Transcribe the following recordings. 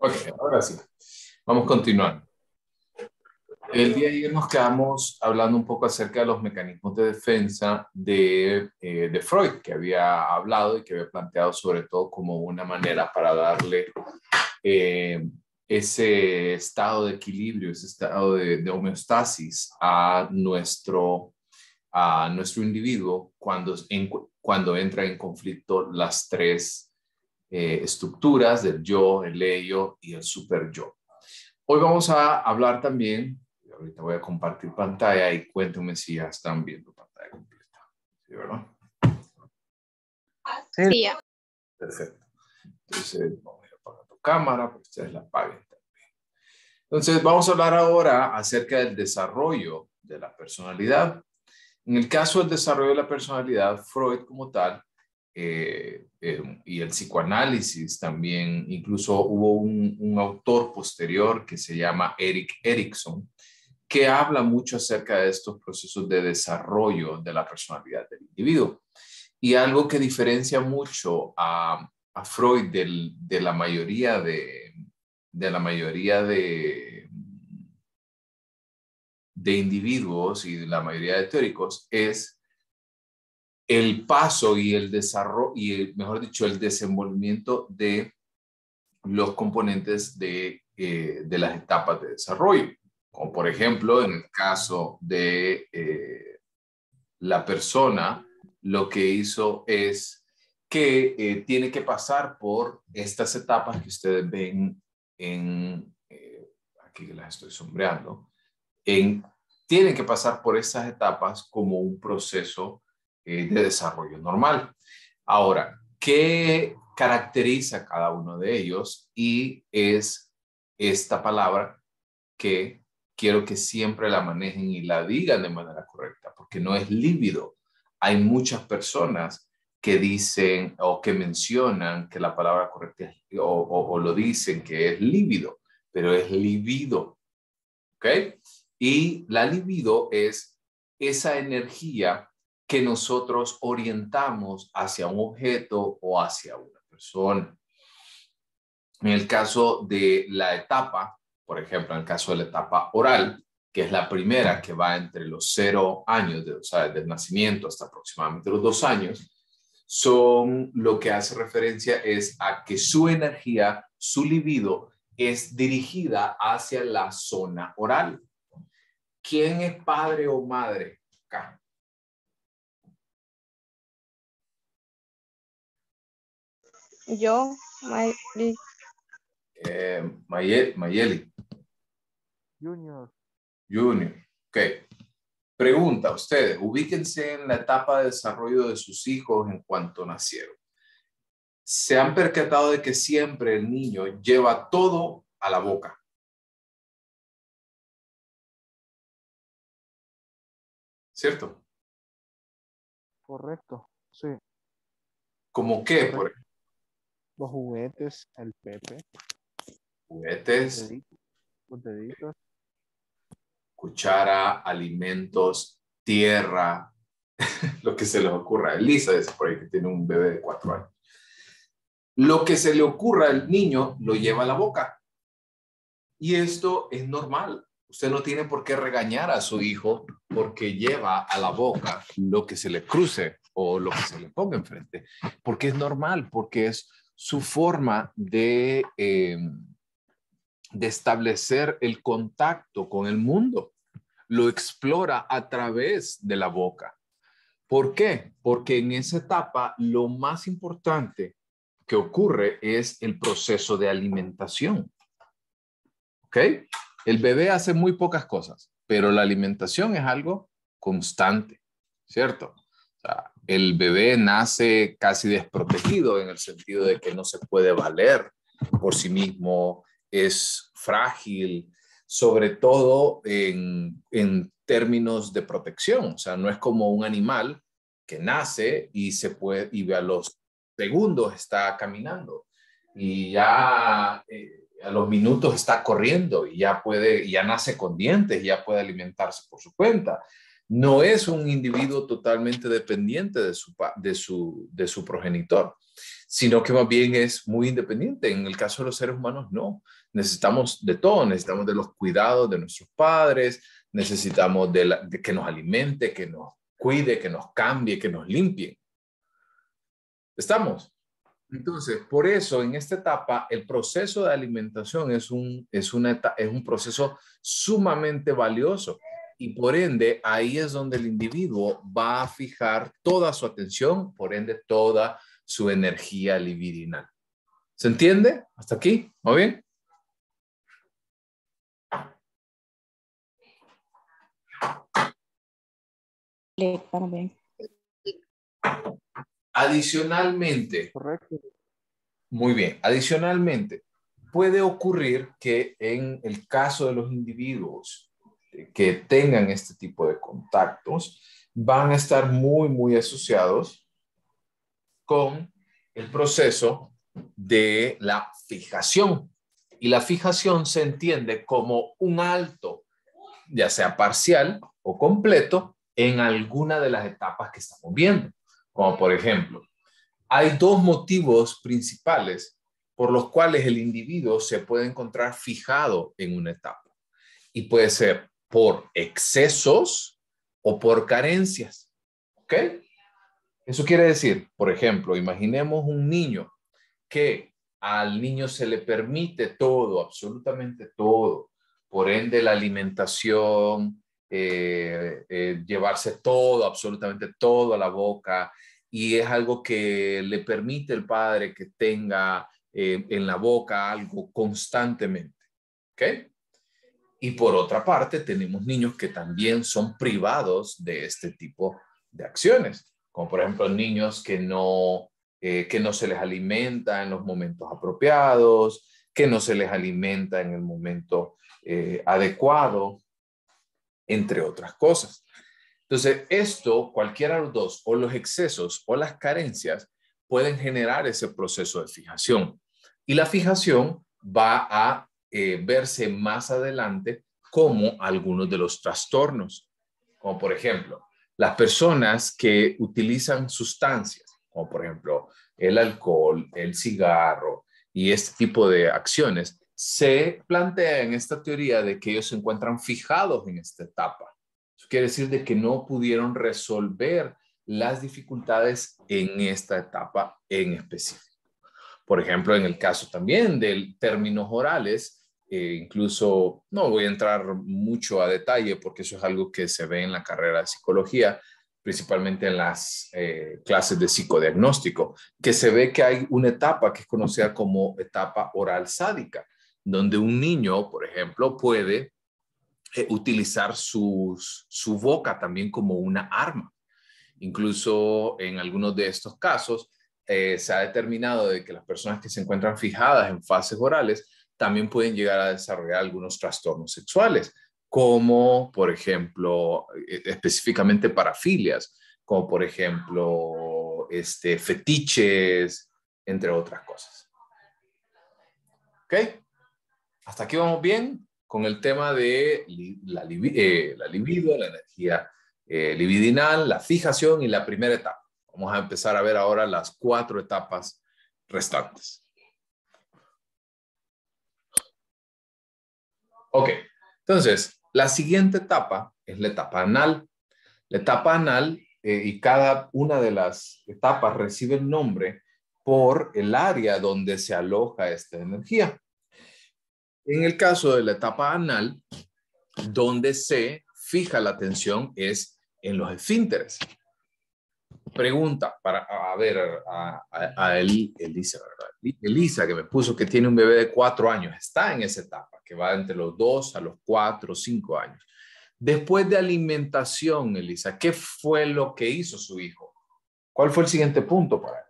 Ok, ahora sí. Vamos a continuar. El día de ayer nos quedamos hablando un poco acerca de los mecanismos de defensa de Freud, que había hablado y que había planteado sobre todo como una manera para darle eh, ese estado de equilibrio, ese estado de homeostasis a nuestro individuo cuando entra en conflicto las tres estructuras del yo, el ello y el super yo. Hoy vamos a hablar también, ahorita voy a compartir pantalla y cuéntenme si ya están viendo pantalla completa. ¿Sí, verdad? Sí. Perfecto. Entonces, vamos a apagar tu cámara para que ustedes la apaguen también. Entonces, vamos a hablar ahora acerca del desarrollo de la personalidad. En el caso del desarrollo de la personalidad, Freud como tal, y el psicoanálisis también, incluso hubo un autor posterior que se llama Erik Erikson, que habla mucho acerca de estos procesos de desarrollo de la personalidad del individuo. Y algo que diferencia mucho a Freud de la mayoría de individuos y de la mayoría de teóricos es el paso y el desarrollo, mejor dicho, el desenvolvimiento de los componentes de las etapas de desarrollo. Como por ejemplo, en el caso de la persona, lo que hizo es que tiene que pasar por estas etapas que ustedes ven aquí las estoy sombreando, tienen que pasar por esas etapas como un proceso de desarrollo normal. Ahora, ¿qué caracteriza cada uno de ellos? Y es esta palabra que quiero que siempre la manejen y la digan de manera correcta, porque no es líbido. Hay muchas personas que dicen o que mencionan que la palabra correcta es, o lo dicen que es líbido, pero es libido. ¿Ok? Y la libido es esa energía que nosotros orientamos hacia un objeto o hacia una persona. En el caso de la etapa, por ejemplo, en el caso de la etapa oral, que es la primera que va entre los 0 años, o sea, desde el nacimiento hasta aproximadamente los 2 años, lo que hace referencia es a que su energía, su libido, es dirigida hacia la zona oral. ¿Quién es padre o madre acá? Yo, Mayeli. Junior. Junior. Ok. Pregunta, ustedes, ubíquense en la etapa de desarrollo de sus hijos en cuanto nacieron. ¿Se han percatado de que siempre el niño lleva todo a la boca? ¿Cierto? Correcto, sí. ¿Cómo qué? Correcto. Por ejemplo, Los juguetes, el Pepe. juguetes, Los deditos. cuchara, alimentos, tierra, lo que se les ocurra. Elisa dice por ahí que tiene un bebé de 4 años. Lo que se le ocurra al niño lo lleva a la boca. Y esto es normal. Usted no tiene por qué regañar a su hijo porque lleva a la boca lo que se le cruce o lo que se le ponga enfrente. Porque es normal, porque es su forma de establecer el contacto con el mundo. Lo explora a través de la boca. ¿Por qué? Porque en esa etapa lo más importante que ocurre es el proceso de alimentación. ¿Ok? El bebé hace muy pocas cosas, pero la alimentación es algo constante, ¿cierto? O sea, el bebé nace casi desprotegido en el sentido de que no se puede valer por sí mismo, es frágil, sobre todo en términos de protección. O sea, no es como un animal que nace y a los segundos está caminando y ya a los minutos está corriendo y ya nace con dientes, ya puede alimentarse por su cuenta. No es un individuo totalmente dependiente de su progenitor. sino que más bien es muy independiente. En el caso de los seres humanos, no. Necesitamos de todo, necesitamos de los cuidados de nuestros padres, necesitamos de que nos alimente, que nos cuide, que nos cambie, que nos limpie. ¿Estamos? Entonces, por eso en esta etapa el proceso de alimentación es un proceso sumamente valioso y por ende ahí es donde el individuo va a fijar toda su atención, por ende toda su energía libidinal. ¿Se entiende? ¿Hasta aquí? ¿Muy bien? También. Adicionalmente, Correcto. muy bien, adicionalmente, puede ocurrir que en el caso de los individuos que tengan este tipo de contactos, van a estar muy, muy asociados con el proceso de la fijación. Y la fijación se entiende como un alto, ya sea parcial o completo, en alguna de las etapas que estamos viendo. Como por ejemplo, hay dos motivos principales por los cuales el individuo se puede encontrar fijado en una etapa. Y puede ser por excesos o por carencias. ¿Ok? Eso quiere decir, por ejemplo, imaginemos un niño que al niño se le permite todo, absolutamente todo. Por ende, la alimentación, llevarse todo, absolutamente todo a la boca, y es algo que le permite el padre que tenga en la boca algo constantemente. ¿Ok? Y por otra parte, tenemos niños que también son privados de este tipo de acciones, como por ejemplo niños que no se les alimenta en los momentos apropiados, que no se les alimenta en el momento adecuado, entre otras cosas. Entonces, esto, cualquiera de los dos, o los excesos o las carencias, pueden generar ese proceso de fijación. Y la fijación va a verse más adelante como algunos de los trastornos, como por ejemplo, las personas que utilizan sustancias, como por ejemplo el alcohol, el cigarro y este tipo de acciones, se plantea en esta teoría de que ellos se encuentran fijados en esta etapa. Eso quiere decir de que no pudieron resolver las dificultades en esta etapa en específico. Por ejemplo, en el caso también de términos orales, incluso no voy a entrar mucho a detalle porque eso es algo que se ve en la carrera de psicología, principalmente en las clases de psicodiagnóstico, que se ve que hay una etapa que es conocida como etapa oral sádica, donde un niño, por ejemplo, puede utilizar su boca también como una arma. Incluso en algunos de estos casos se ha determinado de que las personas que se encuentran fijadas en fases orales también pueden llegar a desarrollar algunos trastornos sexuales, como por ejemplo, específicamente parafilias, como por ejemplo, fetiches, entre otras cosas. ¿Ok? Hasta aquí vamos bien con el tema de la libido, la energía libidinal, la fijación y la primera etapa. Vamos a empezar a ver ahora las 4 etapas restantes. Ok, entonces la siguiente etapa es la etapa anal. La etapa anal y cada una de las etapas recibe el nombre por el área donde se aloja esta energía. En el caso de la etapa anal, donde se fija la atención es en los esfínteres. Pregunta para a ver a Elisa, ¿verdad? Elisa, que me puso que tiene un bebé de 4 años, está en esa etapa, que va entre los 2 a los 4 o 5 años. Después de alimentación, Elisa, ¿qué fue lo que hizo su hijo? ¿Cuál fue el siguiente punto para él?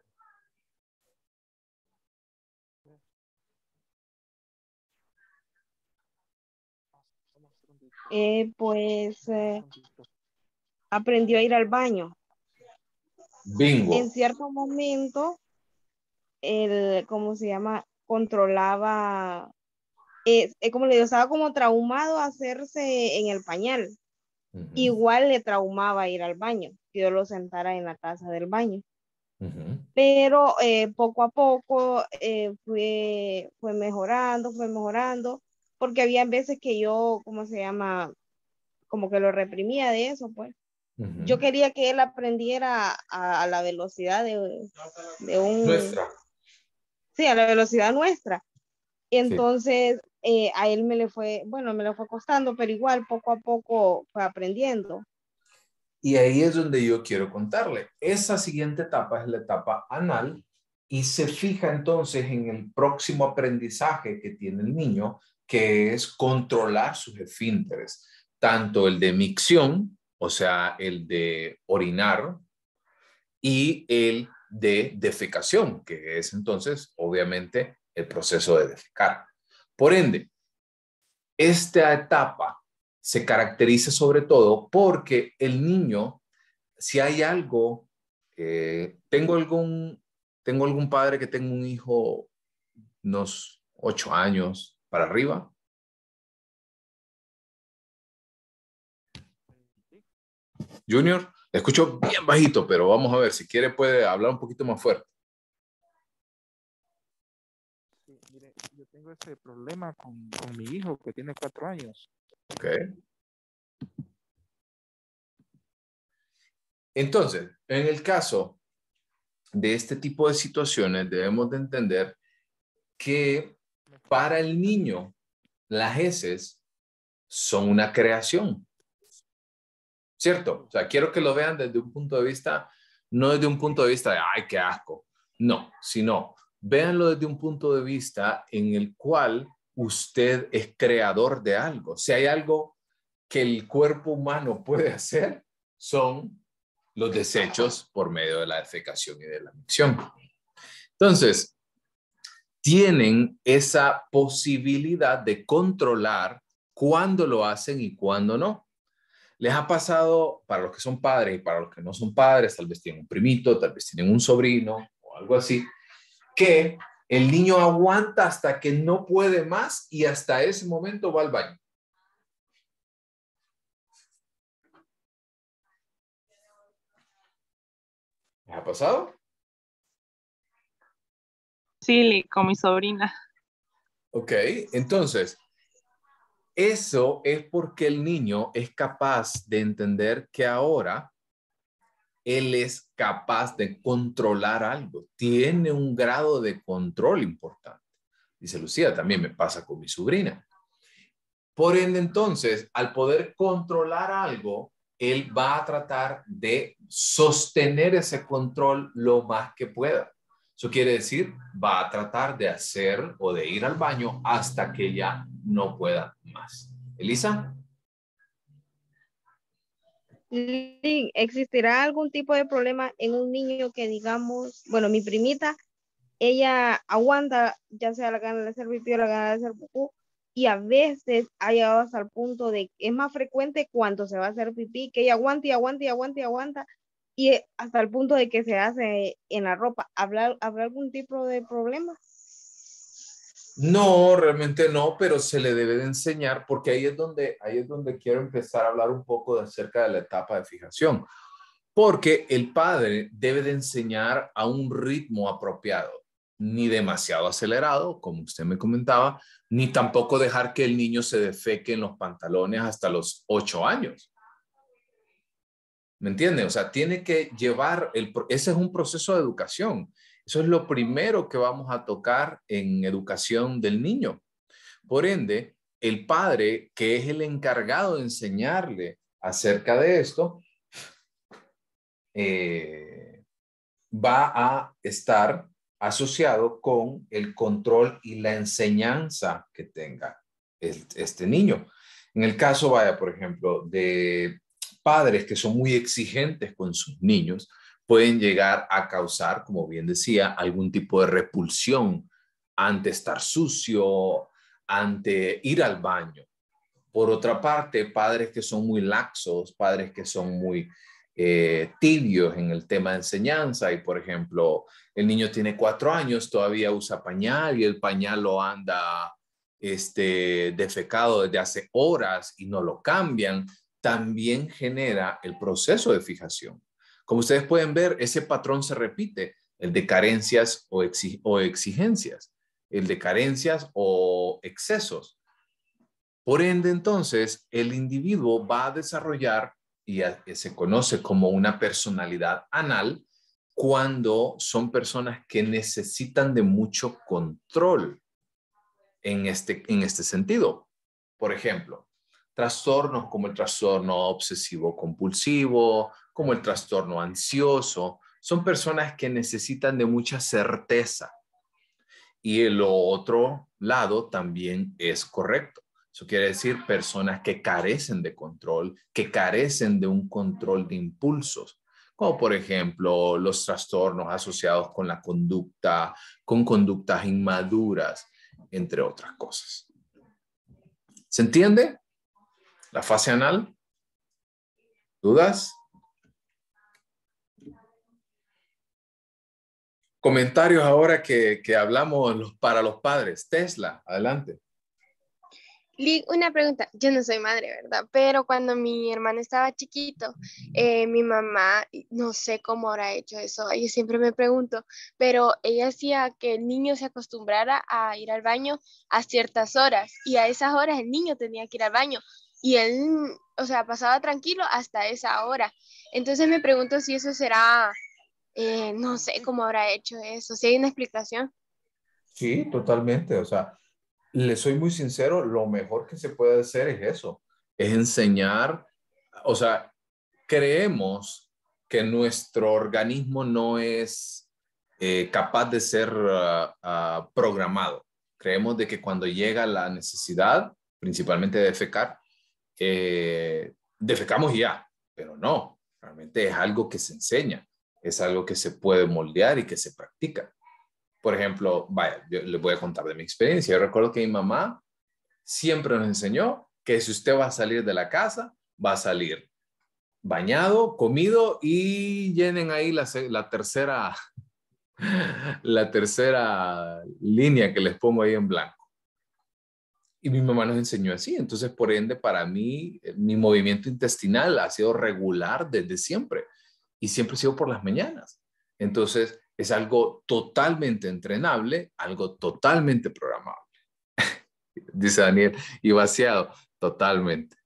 Pues aprendió a ir al baño. Bingo. En cierto momento, ¿cómo se llama? Controlaba, como le digo, estaba como traumado a hacerse en el pañal. Igual le traumaba ir al baño, que yo lo sentara en la taza del baño. Pero poco a poco fue mejorando, porque había veces que yo, ¿cómo se llama? Como que lo reprimía de eso, pues. Yo quería que él aprendiera a la velocidad de un, Nuestra. sí, a la velocidad nuestra. Sí. Entonces, a él me lo fue costando, pero igual poco a poco fue aprendiendo. Y ahí es donde yo quiero contarle. Esa siguiente etapa es la etapa anal y se fija entonces en el próximo aprendizaje que tiene el niño, que es controlar sus esfínteres, tanto el de micción, o sea, el de orinar, y el de defecación, que es entonces, obviamente, el proceso de defecar. Por ende, esta etapa se caracteriza sobre todo porque el niño, si hay algo, tengo algún padre que tenga un hijo unos 8 años para arriba. Junior, le escucho bien bajito, pero vamos a ver, si quiere puede hablar un poquito más fuerte. Sí, mire, yo tengo ese problema con mi hijo que tiene 4 años. Ok. Entonces, en el caso de este tipo de situaciones, debemos de entender que para el niño las heces son una creación, ¿cierto? O sea, quiero que lo vean desde un punto de vista, no desde un punto de vista de, ay, qué asco, no, sino véanlo desde un punto de vista en el cual usted es creador de algo. Si hay algo que el cuerpo humano puede hacer, son los desechos por medio de la defecación y de la micción. Entonces, tienen esa posibilidad de controlar cuándo lo hacen y cuándo no. Les ha pasado, para los que son padres y para los que no son padres, tal vez tienen un primito, tal vez tienen un sobrino o algo así, que el niño aguanta hasta que no puede más y hasta ese momento va al baño. ¿Les ha pasado? Sí, con mi sobrina. Ok, entonces, eso es porque el niño es capaz de entender que ahora él es capaz de controlar algo, tiene un grado de control importante. Dice Lucía, también me pasa con mi sobrina. Por ende, entonces, al poder controlar algo, él va a tratar de sostener ese control lo más que pueda. Eso quiere decir, va a tratar de hacer o de ir al baño hasta que ya no pueda más. Elisa. Lin, ¿existirá algún tipo de problema en un niño que digamos, bueno, mi primita, ella aguanta, ya sea la gana de hacer pipí o la gana de hacer pupú, y a veces ha llegado hasta el punto de que es más frecuente cuando se va a hacer pipí, que ella aguanta y aguanta y aguanta y aguanta, y hasta el punto de que se hace en la ropa. ¿Habrá algún tipo de problema? No, realmente no, pero se le debe de enseñar porque ahí es donde quiero empezar a hablar un poco acerca de la etapa de fijación, porque el padre debe de enseñar a un ritmo apropiado, ni demasiado acelerado, como usted me comentaba, ni tampoco dejar que el niño se defeque en los pantalones hasta los 8 años. ¿Me entiende? O sea, tiene que llevar, ese es un proceso de educación. Eso es lo primero que vamos a tocar en educación del niño. Por ende, el padre, que es el encargado de enseñarle acerca de esto, va a estar asociado con el control y la enseñanza que tenga este niño. En el caso, vaya, por ejemplo, de padres que son muy exigentes con sus niños, pueden llegar a causar, como bien decía, algún tipo de repulsión ante estar sucio, ante ir al baño. Por otra parte, padres que son muy laxos, padres que son muy tibios en el tema de enseñanza y, por ejemplo, el niño tiene 4 años, todavía usa pañal y el pañal lo anda defecado desde hace horas y no lo cambian, también genera el proceso de fijación. Como ustedes pueden ver, ese patrón se repite, el de carencias o exigencias, el de carencias o excesos. Por ende, entonces, el individuo va a desarrollar y se conoce como una personalidad anal cuando son personas que necesitan de mucho control en este sentido. Por ejemplo, trastornos como el trastorno obsesivo compulsivo, como el trastorno ansioso, son personas que necesitan de mucha certeza. Y el otro lado también es correcto. Eso quiere decir personas que carecen de control, que carecen de un control de impulsos, como por ejemplo los trastornos asociados con la conducta, con conductas inmaduras, entre otras cosas. ¿Se entiende? La fase anal. ¿Dudas? Comentarios ahora que hablamos para los padres. Tesla, adelante. Una pregunta, yo no soy madre, ¿verdad? Pero cuando mi hermano estaba chiquito, mi mamá, no sé cómo habrá hecho eso, yo siempre me pregunto, pero ella hacía que el niño se acostumbrara a ir al baño a ciertas horas y a esas horas el niño tenía que ir al baño y él, o sea, pasaba tranquilo hasta esa hora. Entonces me pregunto si eso será, no sé cómo habrá hecho eso, si hay una explicación. Sí, totalmente. O sea, le soy muy sincero, lo mejor que se puede hacer es eso, es enseñar, o sea, creemos que nuestro organismo no es capaz de ser programado. Creemos de que cuando llega la necesidad, principalmente de defecar, defecamos y ya, pero no, realmente es algo que se enseña, es algo que se puede moldear y que se practica. Por ejemplo, vaya, yo les voy a contar de mi experiencia. Yo recuerdo que mi mamá siempre nos enseñó que si usted va a salir de la casa, va a salir bañado, comido y llenen ahí la tercera línea que les pongo ahí en blanco. Y mi mamá nos enseñó así. Entonces, por ende, para mí, mi movimiento intestinal ha sido regular desde siempre y siempre ha sido por las mañanas. Entonces, es algo totalmente entrenable, algo totalmente programable. Dice Daniel, y vaciado, totalmente.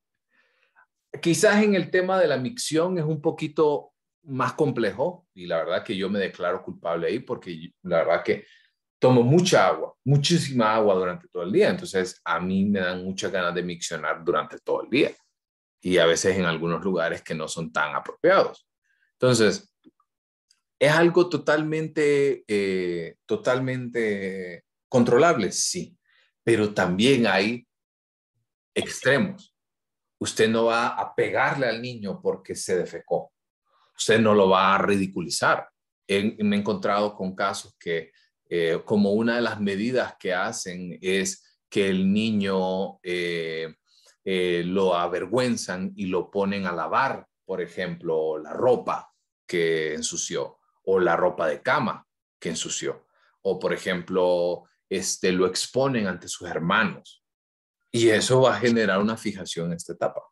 Quizás en el tema de la micción es un poquito más complejo y la verdad que yo me declaro culpable ahí porque la verdad que tomo mucha agua, muchísima agua durante todo el día. Entonces a mí me dan muchas ganas de miccionar durante todo el día y a veces en algunos lugares que no son tan apropiados. Entonces, ¿es algo totalmente controlable? Sí, pero también hay extremos. Usted no va a pegarle al niño porque se defecó. Usted no lo va a ridiculizar. Me he encontrado con casos que como una de las medidas que hacen es que el niño lo avergüenzan y lo ponen a lavar, por ejemplo, la ropa que ensució o la ropa de cama que ensució. O, por ejemplo, lo exponen ante sus hermanos. Y eso va a generar una fijación en esta etapa.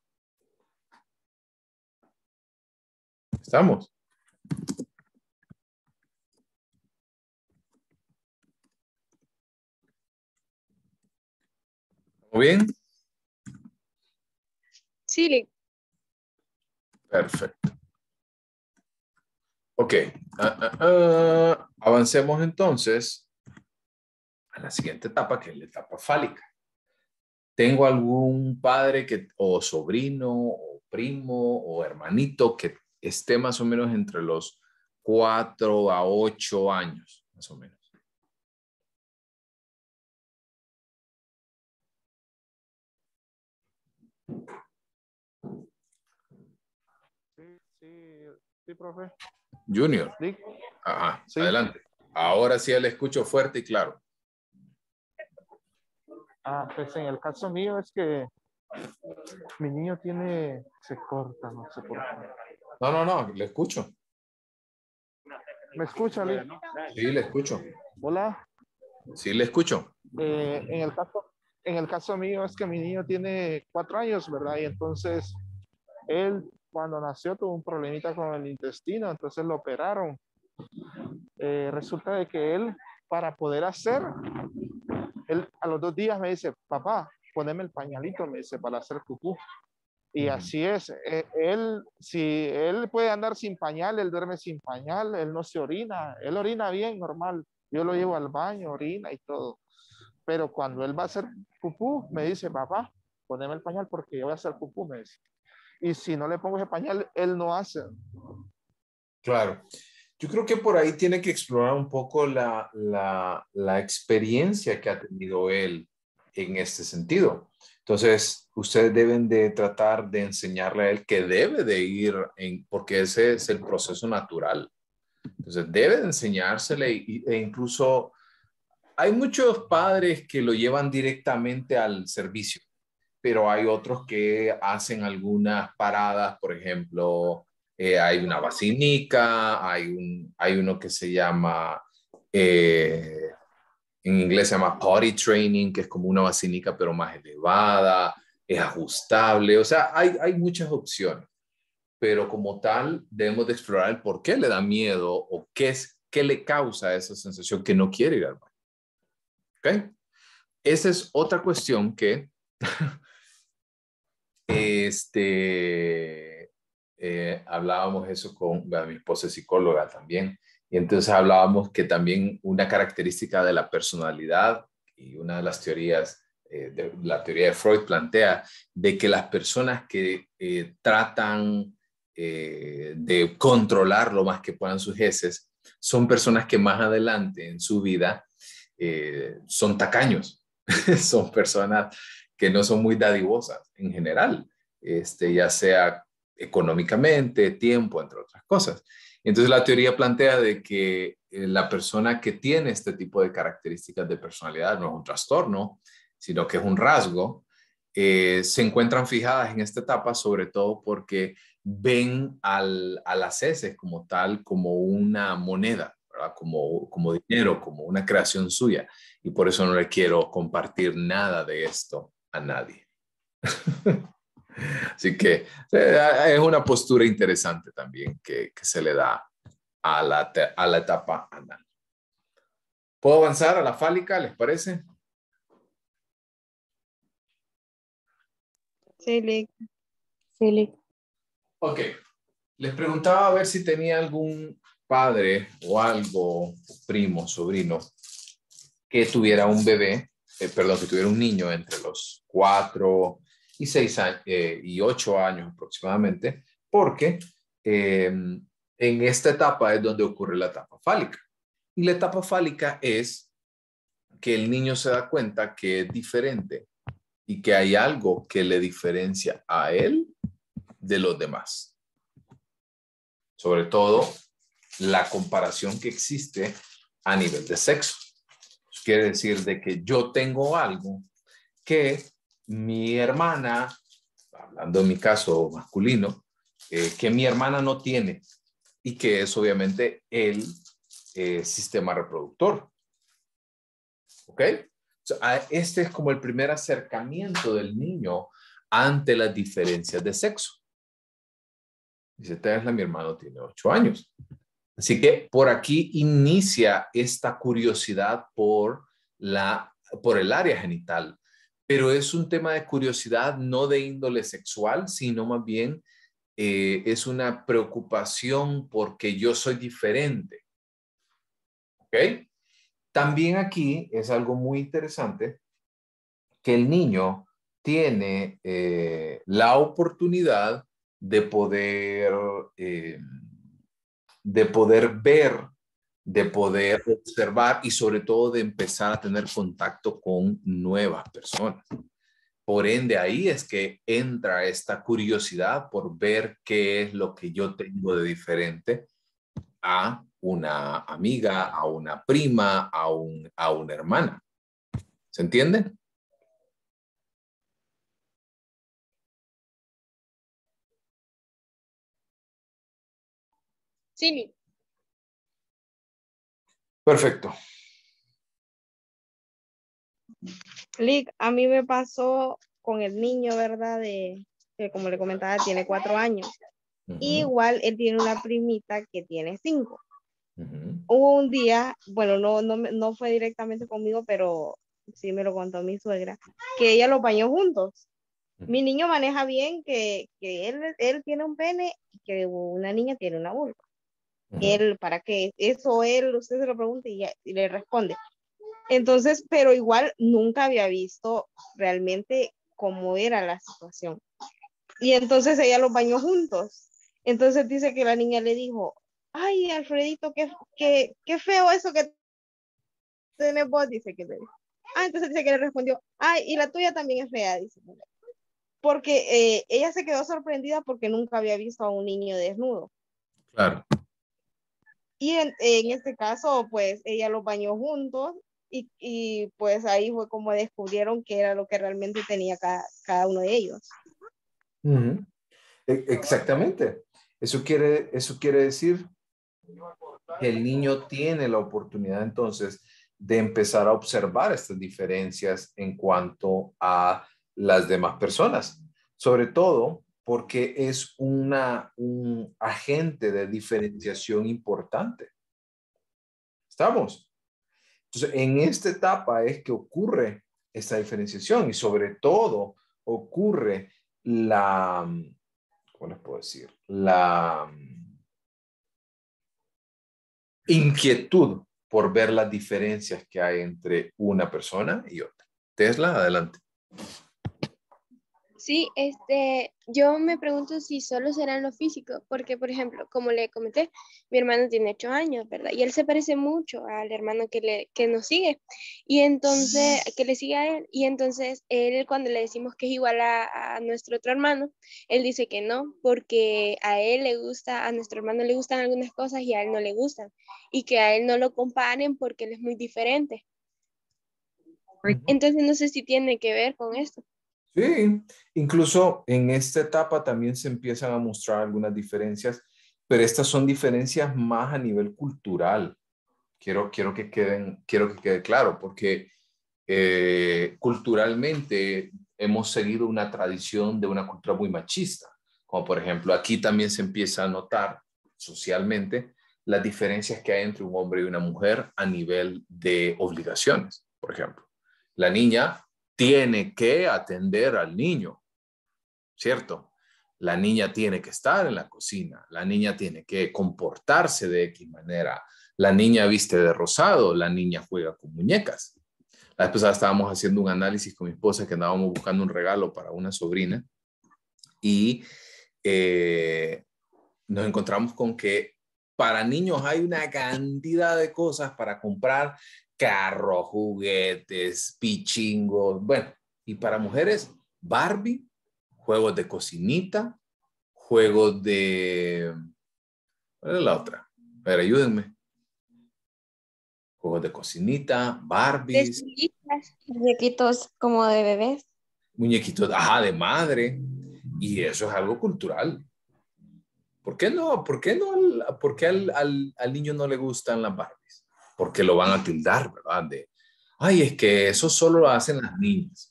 ¿Estamos? ¿Muy bien? Sí, Perfecto. Ok. Avancemos entonces a la siguiente etapa, que es la etapa fálica. ¿Tengo algún padre o sobrino, o primo, o hermanito que esté más o menos entre los 4 a 8 años, más o menos? Sí, profe. Junior. Sí. Ajá, Sí. adelante. Ahora sí le escucho fuerte y claro. Pues en el caso mío es que mi niño se corta, no sé por qué. No, le escucho. ¿Me escucha, Lee? Sí, le escucho. Hola. Sí, le escucho. En el caso mío es que mi niño tiene 4 años, ¿verdad? Y entonces él cuando nació tuvo un problemita con el intestino, entonces lo operaron. Resulta de que él, para poder hacer, él a los 2 días me dice, papá, poneme el pañalito, me dice, para hacer pupú. Y así es, él, si él puede andar sin pañal, él duerme sin pañal, él no se orina, él orina bien, normal. Yo lo llevo al baño, orina y todo. Pero cuando él va a hacer pupú, me dice, papá, poneme el pañal porque yo voy a hacer pupú, me dice. Y si no le pongo ese pañal, él no hace. Claro. Yo creo que por ahí tiene que explorar un poco la experiencia que ha tenido él en este sentido. Entonces, ustedes deben de tratar de enseñarle a él que debe de ir, porque ese es el proceso natural. Entonces, debe de enseñársele e incluso hay muchos padres que lo llevan directamente al servicio, pero hay otros que hacen algunas paradas, por ejemplo, hay una vacinica, hay uno que se llama, en inglés se llama potty training, que es como una vacinica pero más elevada, es ajustable, o sea, hay muchas opciones, pero como tal debemos de explorar el por qué le da miedo o qué le causa esa sensación que no quiere ir al baño. ¿Ok? Esa es otra cuestión que hablábamos eso con mi esposa es psicóloga también, y entonces hablábamos que también una característica de la personalidad y una de las teorías, la teoría de Freud plantea de que las personas que tratan de controlar lo más que puedan sus heces son personas que más adelante en su vida son tacaños, son personas que no son muy dadivosas en general, ya sea económicamente, tiempo, entre otras cosas. Entonces la teoría plantea de que la persona que tiene este tipo de características de personalidad no es un trastorno, sino que es un rasgo, se encuentran fijadas en esta etapa, sobre todo porque ven a las heces como tal, como una moneda, ¿verdad? Como dinero, como una creación suya. Y por eso no le quiero compartir nada de esto a nadie. Así que es una postura interesante también que se le da a la etapa anal. ¿Puedo avanzar a la fálica? ¿Les parece? Sí, Lick. Ok. Les preguntaba a ver si tenía algún padre o algo, primo, sobrino, que tuviera un bebé, que tuviera un niño entre los 4 y 6 años, y 8 años aproximadamente, porque en esta etapa es donde ocurre la etapa fálica. Y la etapa fálica es que el niño se da cuenta que es diferente y que hay algo que le diferencia a él de los demás. Sobre todo, la comparación que existe a nivel de sexo. Quiere decir de que yo tengo algo que mi hermana, hablando en mi caso masculino, que mi hermana no tiene y que es obviamente el sistema reproductor. ¿Ok? Este es como el primer acercamiento del niño ante las diferencias de sexo. Dice Tesla, mi hermano tiene 8 años. Así que por aquí inicia esta curiosidad por el área genital, pero es un tema de curiosidad no de índole sexual, sino más bien es una preocupación porque yo soy diferente. ¿Ok? También aquí es algo muy interesante que el niño tiene la oportunidad de poder ver, de poder observar y sobre todo de empezar a tener contacto con nuevas personas. Por ende, ahí es que entra esta curiosidad por ver qué es lo que yo tengo de diferente a una amiga, a una prima, a una hermana. ¿Se entiende? Sí, Perfecto. Lick, a mí me pasó con el niño, ¿verdad? Que como le comentaba, tiene 4 años. Igual él tiene una primita que tiene 5. Ujú. Hubo un día, bueno, no fue directamente conmigo, pero sí me lo contó mi suegra, que ella los bañó juntos. Mi niño maneja bien que él tiene un pene y que una niña tiene una vulva. Ujú. Él, para que eso usted se lo pregunte y le responde. Entonces, pero igual nunca había visto realmente cómo era la situación. Y entonces ella los bañó juntos. Entonces dice que la niña le dijo, ay, Alfredito, qué feo eso que tenés vos, dice que le dijo. Ah, entonces dice que le respondió, ay, y la tuya también es fea, dice. Porque ella se quedó sorprendida porque nunca había visto a un niño desnudo. Claro. Y en este caso, pues ella los bañó juntos y pues ahí fue como descubrieron qué era lo que realmente tenía cada uno de ellos. Ujú. Exactamente. Eso quiere decir que el niño tiene la oportunidad entonces de empezar a observar estas diferencias en cuanto a las demás personas, sobre todo porque es un agente de diferenciación importante. ¿Estamos? Entonces, en esta etapa es que ocurre esta diferenciación y sobre todo ocurre ¿cómo les puedo decir? La inquietud por ver las diferencias que hay entre una persona y otra. Tesla, adelante. Sí, yo me pregunto si solo será en lo físico, porque por ejemplo, como le comenté, mi hermano tiene 8 años, ¿verdad? Y él se parece mucho al hermano que nos sigue, y entonces, que le sigue a él, y entonces él cuando le decimos que es igual a nuestro otro hermano, él dice que no, porque a él le gusta, a nuestro hermano le gustan algunas cosas y a él no le gustan, y que a él no lo comparen porque él es muy diferente. Entonces no sé si tiene que ver con esto. Sí, incluso en esta etapa también se empiezan a mostrar algunas diferencias, pero estas son diferencias más a nivel cultural. Quiero que quede claro, porque culturalmente hemos seguido una tradición de una cultura muy machista, como por ejemplo aquí también se empieza a notar socialmente las diferencias que hay entre un hombre y una mujer a nivel de obligaciones. Por ejemplo, la niña tiene que atender al niño, ¿cierto? La niña tiene que estar en la cocina, la niña tiene que comportarse de X manera, la niña viste de rosado, la niña juega con muñecas. La vez pasada estábamos haciendo un análisis con mi esposa que andábamos buscando un regalo para una sobrina y nos encontramos con que para niños hay una cantidad de cosas para comprar, carros, juguetes, pichingos, bueno, y para mujeres, Barbie, juegos de cocinita, juegos de... ¿Cuál es la otra? A ver, ayúdenme. Juegos de cocinita, De Barbies, sillitas. Muñequitos como de bebés. muñequitos, ajá, de madre. Y eso es algo cultural. ¿Por qué no? ¿Por qué no? ¿Por qué al niño no le gustan las Barbies? Porque lo van a tildar, ¿verdad? De, ay, es que eso solo lo hacen las niñas.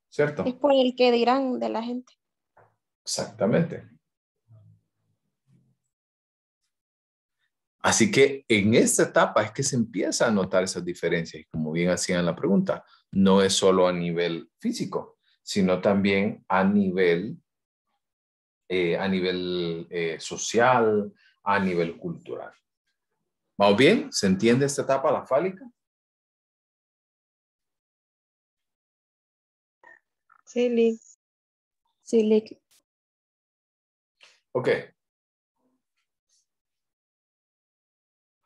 Es ¿Cierto? por el que dirán de la gente. Exactamente. Así que en esta etapa es que se empieza a notar esas diferencias. Y como bien hacían la pregunta, no es solo a nivel físico, sino también a nivel social, a nivel cultural. ¿Vamos bien? ¿Se entiende esta etapa, la fálica? Sí, Lick. Sí, Lick. Ok.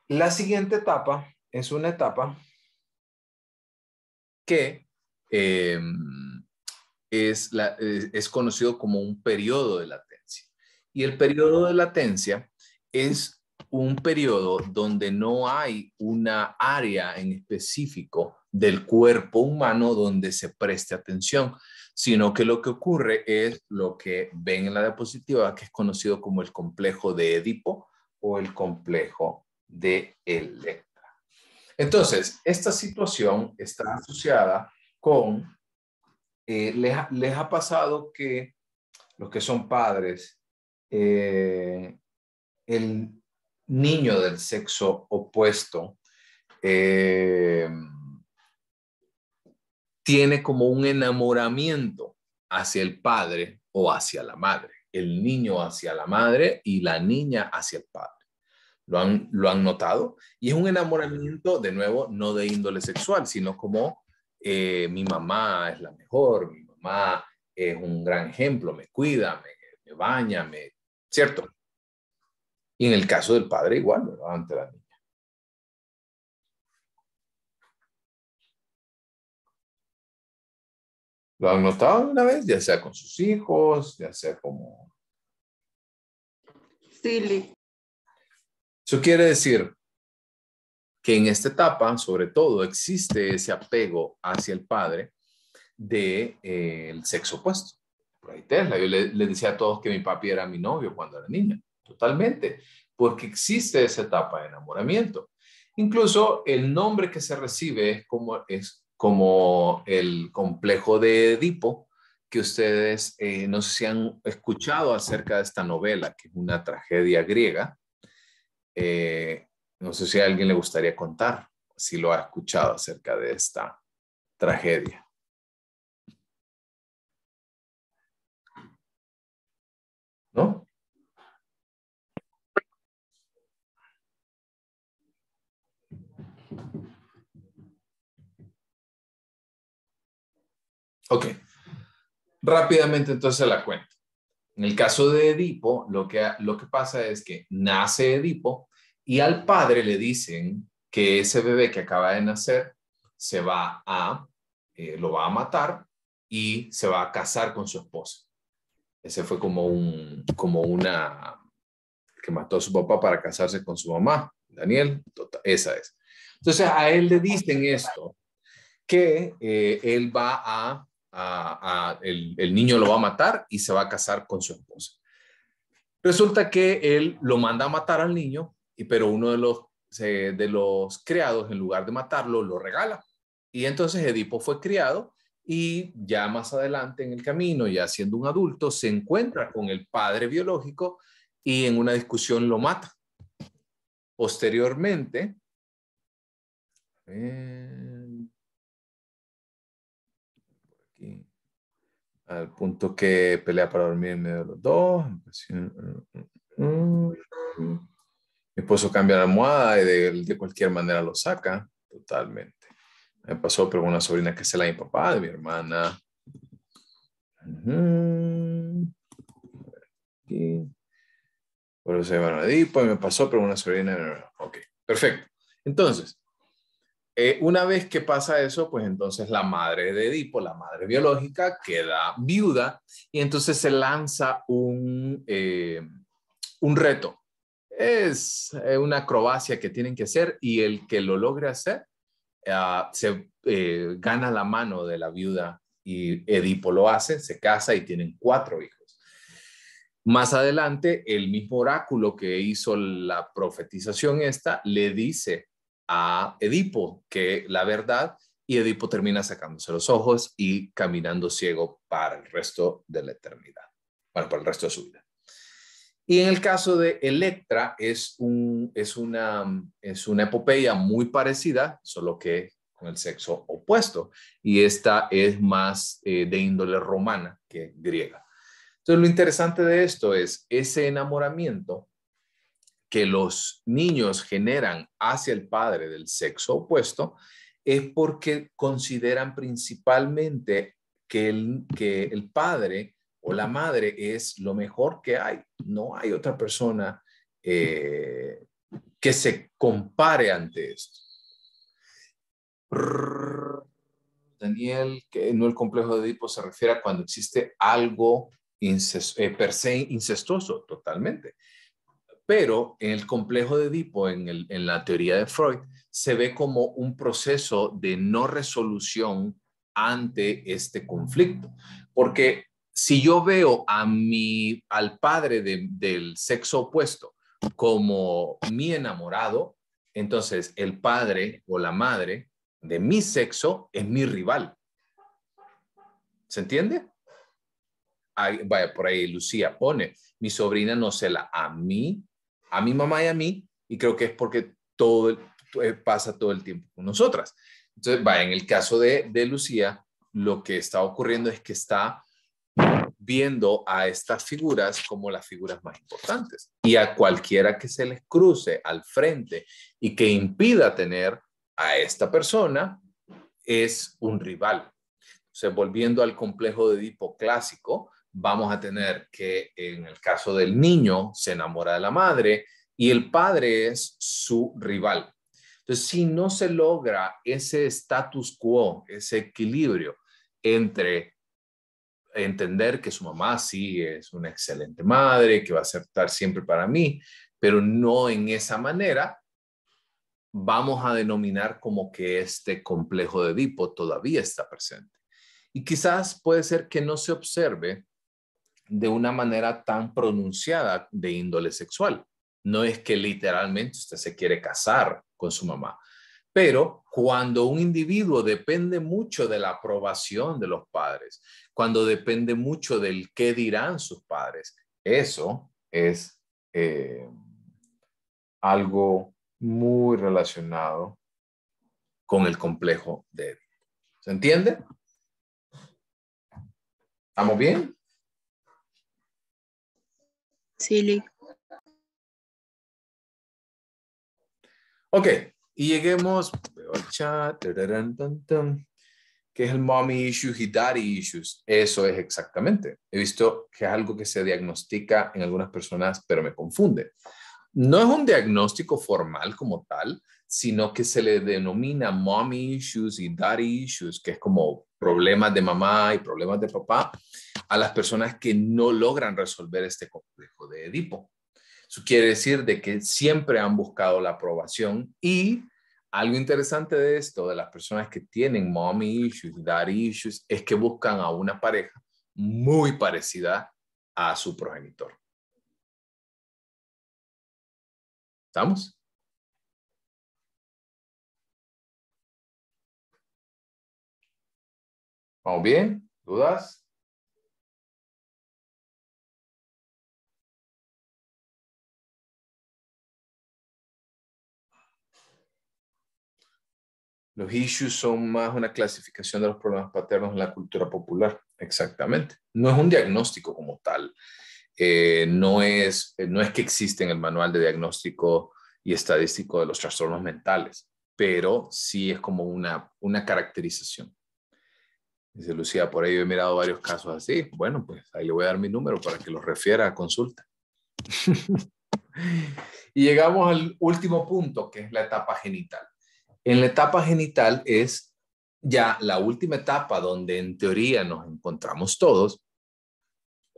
La siguiente etapa es una etapa que es conocido como un periodo de latencia. Y el periodo de latencia es un periodo donde no hay una área en específico del cuerpo humano donde se preste atención, sino que lo que ocurre es lo que ven en la diapositiva, que es conocido como el complejo de Edipo o el complejo de Electra. Entonces, esta situación está asociada con, les ha pasado que los que son padres, el niño del sexo opuesto tiene como un enamoramiento hacia el padre o hacia la madre. El niño hacia la madre y la niña hacia el padre. ¿Lo han notado? Y es un enamoramiento, de nuevo, no de índole sexual, sino como mi mamá es la mejor, mi mamá es un gran ejemplo, me cuida, me baña, ¿cierto? Y en el caso del padre igual, ¿verdad? Ante la niña. ¿Lo han notado una vez? Ya sea con sus hijos, ya sea como... Sí, Eso quiere decir que en esta etapa, sobre todo, existe ese apego hacia el padre del sexo opuesto. Por ahí Tesla, yo le decía a todos que mi papi era mi novio cuando era niña, totalmente, porque existe esa etapa de enamoramiento. Incluso el nombre que se recibe es como el complejo de Edipo, que ustedes no sé si han escuchado acerca de esta novela, que es una tragedia griega. No sé si a alguien le gustaría contar, si lo ha escuchado acerca de esta tragedia. ¿No? Ok. Rápidamente entonces la cuento. En el caso de Edipo, lo que pasa es que nace Edipo y al padre le dicen que ese bebé que acaba de nacer lo va a matar y se va a casar con su esposa. Ese fue como una que mató a su papá para casarse con su mamá, Daniel, esa es. Entonces a él le dicen esto, que él va el niño lo va a matar y se va a casar con su esposa. Resulta que él lo manda a matar al niño, pero uno de los criados, en lugar de matarlo, lo regala. Y entonces Edipo fue criado y ya más adelante en el camino, ya siendo un adulto, se encuentra con el padre biológico y en una discusión lo mata. Posteriormente, aquí, al punto que pelea para dormir en medio de los dos. Mi esposo cambia la almohada y de cualquier manera lo saca. Totalmente. Me pasó por una sobrina que es la de mi papá, de mi hermana. Aquí. Por eso se llama Edipo y me pasó por una sobrina. Ok, perfecto. Entonces, una vez que pasa eso, pues entonces la madre de Edipo, la madre biológica, queda viuda y entonces se lanza un reto. Es una acrobacia que tienen que hacer y el que lo logre hacer se gana la mano de la viuda y Edipo lo hace, se casa y tienen 4 hijos. Más adelante, el mismo oráculo que hizo la profetización le dice a Edipo que la verdad, y Edipo termina sacándose los ojos y caminando ciego para el resto de la eternidad, bueno, para el resto de su vida. Y en el caso de Electra es una epopeya muy parecida, solo que con el sexo opuesto, y esta es más de índole romana que griega. Entonces, lo interesante de esto es ese enamoramiento que los niños generan hacia el padre del sexo opuesto, es porque consideran principalmente que el padre o la madre es lo mejor que hay. No hay otra persona que se compare ante esto. Daniel, que no el complejo de Edipo se refiere a cuando existe algo per se incestuoso, totalmente. Pero en el complejo de Edipo, en la teoría de Freud, se ve como un proceso de no resolución ante este conflicto. Porque si yo veo al padre del sexo opuesto como mi enamorado, entonces el padre o la madre de mi sexo es mi rival. ¿Se entiende? vaya, por ahí Lucía pone, mi sobrina no cela a mí, a mi mamá y a mí, y creo que es porque pasa todo el tiempo con nosotras. Entonces, vaya, en el caso de Lucía, lo que está ocurriendo es que está viendo a estas figuras como las figuras más importantes y a cualquiera que se les cruce al frente y que impida tener a esta persona es un rival. Entonces, volviendo al complejo de Edipo clásico, vamos a tener que en el caso del niño se enamora de la madre y el padre es su rival. Entonces, si no se logra ese status quo, ese equilibrio entre entender que su mamá sí es una excelente madre, que va a estar siempre para mí, pero no en esa manera, vamos a denominar como que este complejo de Edipo todavía está presente. Y quizás puede ser que no se observe de una manera tan pronunciada de índole sexual. No es que literalmente usted se quiere casar con su mamá, pero cuando un individuo depende mucho de la aprobación de los padres, cuando depende mucho del qué dirán sus padres, eso es algo muy relacionado con el complejo de Edipo. ¿Se entiende? ¿Estamos bien? Sí, Lee. Ok, y lleguemos, veo el chat, que es el mommy issues y daddy issues. Eso es exactamente. He visto que es algo que se diagnostica en algunas personas, pero me confunde. No es un diagnóstico formal como tal, sino que se le denomina mommy issues y daddy issues, que es como problemas de mamá y problemas de papá, a las personas que no logran resolver este complejo de Edipo. Eso quiere decir de que siempre han buscado la aprobación y algo interesante de esto, de las personas que tienen mommy issues, daddy issues, es que buscan a una pareja muy parecida a su progenitor. ¿Estamos? ¿Vamos bien? ¿Dudas? Los issues son más una clasificación de los problemas paternos en la cultura popular. Exactamente. No es un diagnóstico como tal. No es que existe en el manual de diagnóstico y estadístico de los trastornos mentales, pero sí es como una caracterización. Dice Lucía, por ahí he mirado varios casos así. Bueno, pues ahí le voy a dar mi número para que lo refiera a consulta. Y llegamos al último punto, que es la etapa genital. En la etapa genital es ya la última etapa donde en teoría nos encontramos todos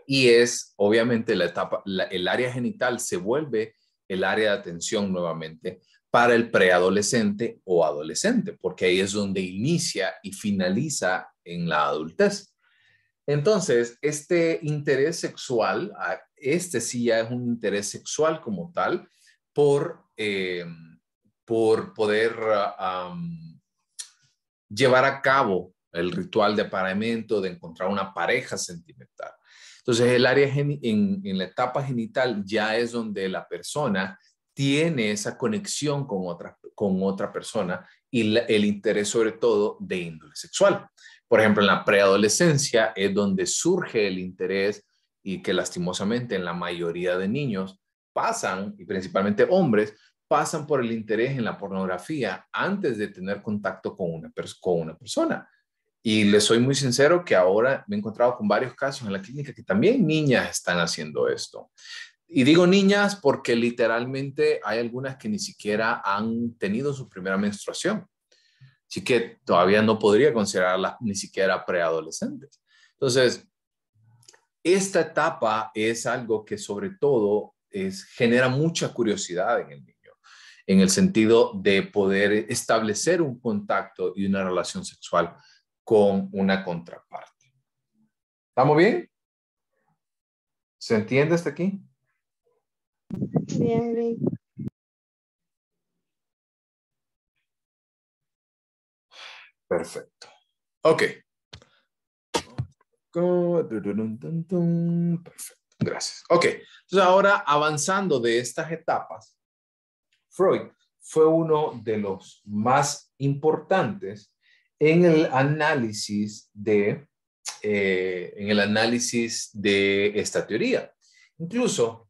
y es obviamente la etapa, el área genital se vuelve el área de atención nuevamente para el preadolescente o adolescente, porque ahí es donde inicia y finaliza en la adultez. Entonces, este interés sexual, este sí ya es un interés sexual como tal, por poder llevar a cabo el ritual de apareamiento, de encontrar una pareja sentimental. Entonces, el área en la etapa genital ya es donde la persona tiene esa conexión con otra persona y el interés sobre todo de índole sexual. Por ejemplo, en la preadolescencia es donde surge el interés y que lastimosamente en la mayoría de niños pasan, y principalmente hombres, pasan por el interés en la pornografía antes de tener contacto con una persona. Y les soy muy sincero que ahora me he encontrado con varios casos en la clínica que también niñas están haciendo esto. Y digo niñas porque literalmente hay algunas que ni siquiera han tenido su primera menstruación. Así que todavía no podría considerarlas ni siquiera preadolescentes. Entonces, esta etapa es algo que sobre todo genera mucha curiosidad en el niño, en el sentido de poder establecer un contacto y una relación sexual con una contraparte. ¿Estamos bien? ¿Se entiende hasta aquí? Bien, bien. Perfecto. Ok. Perfecto, gracias. Ok, entonces ahora avanzando de estas etapas, Freud fue uno de los más importantes en el análisis de esta teoría. Incluso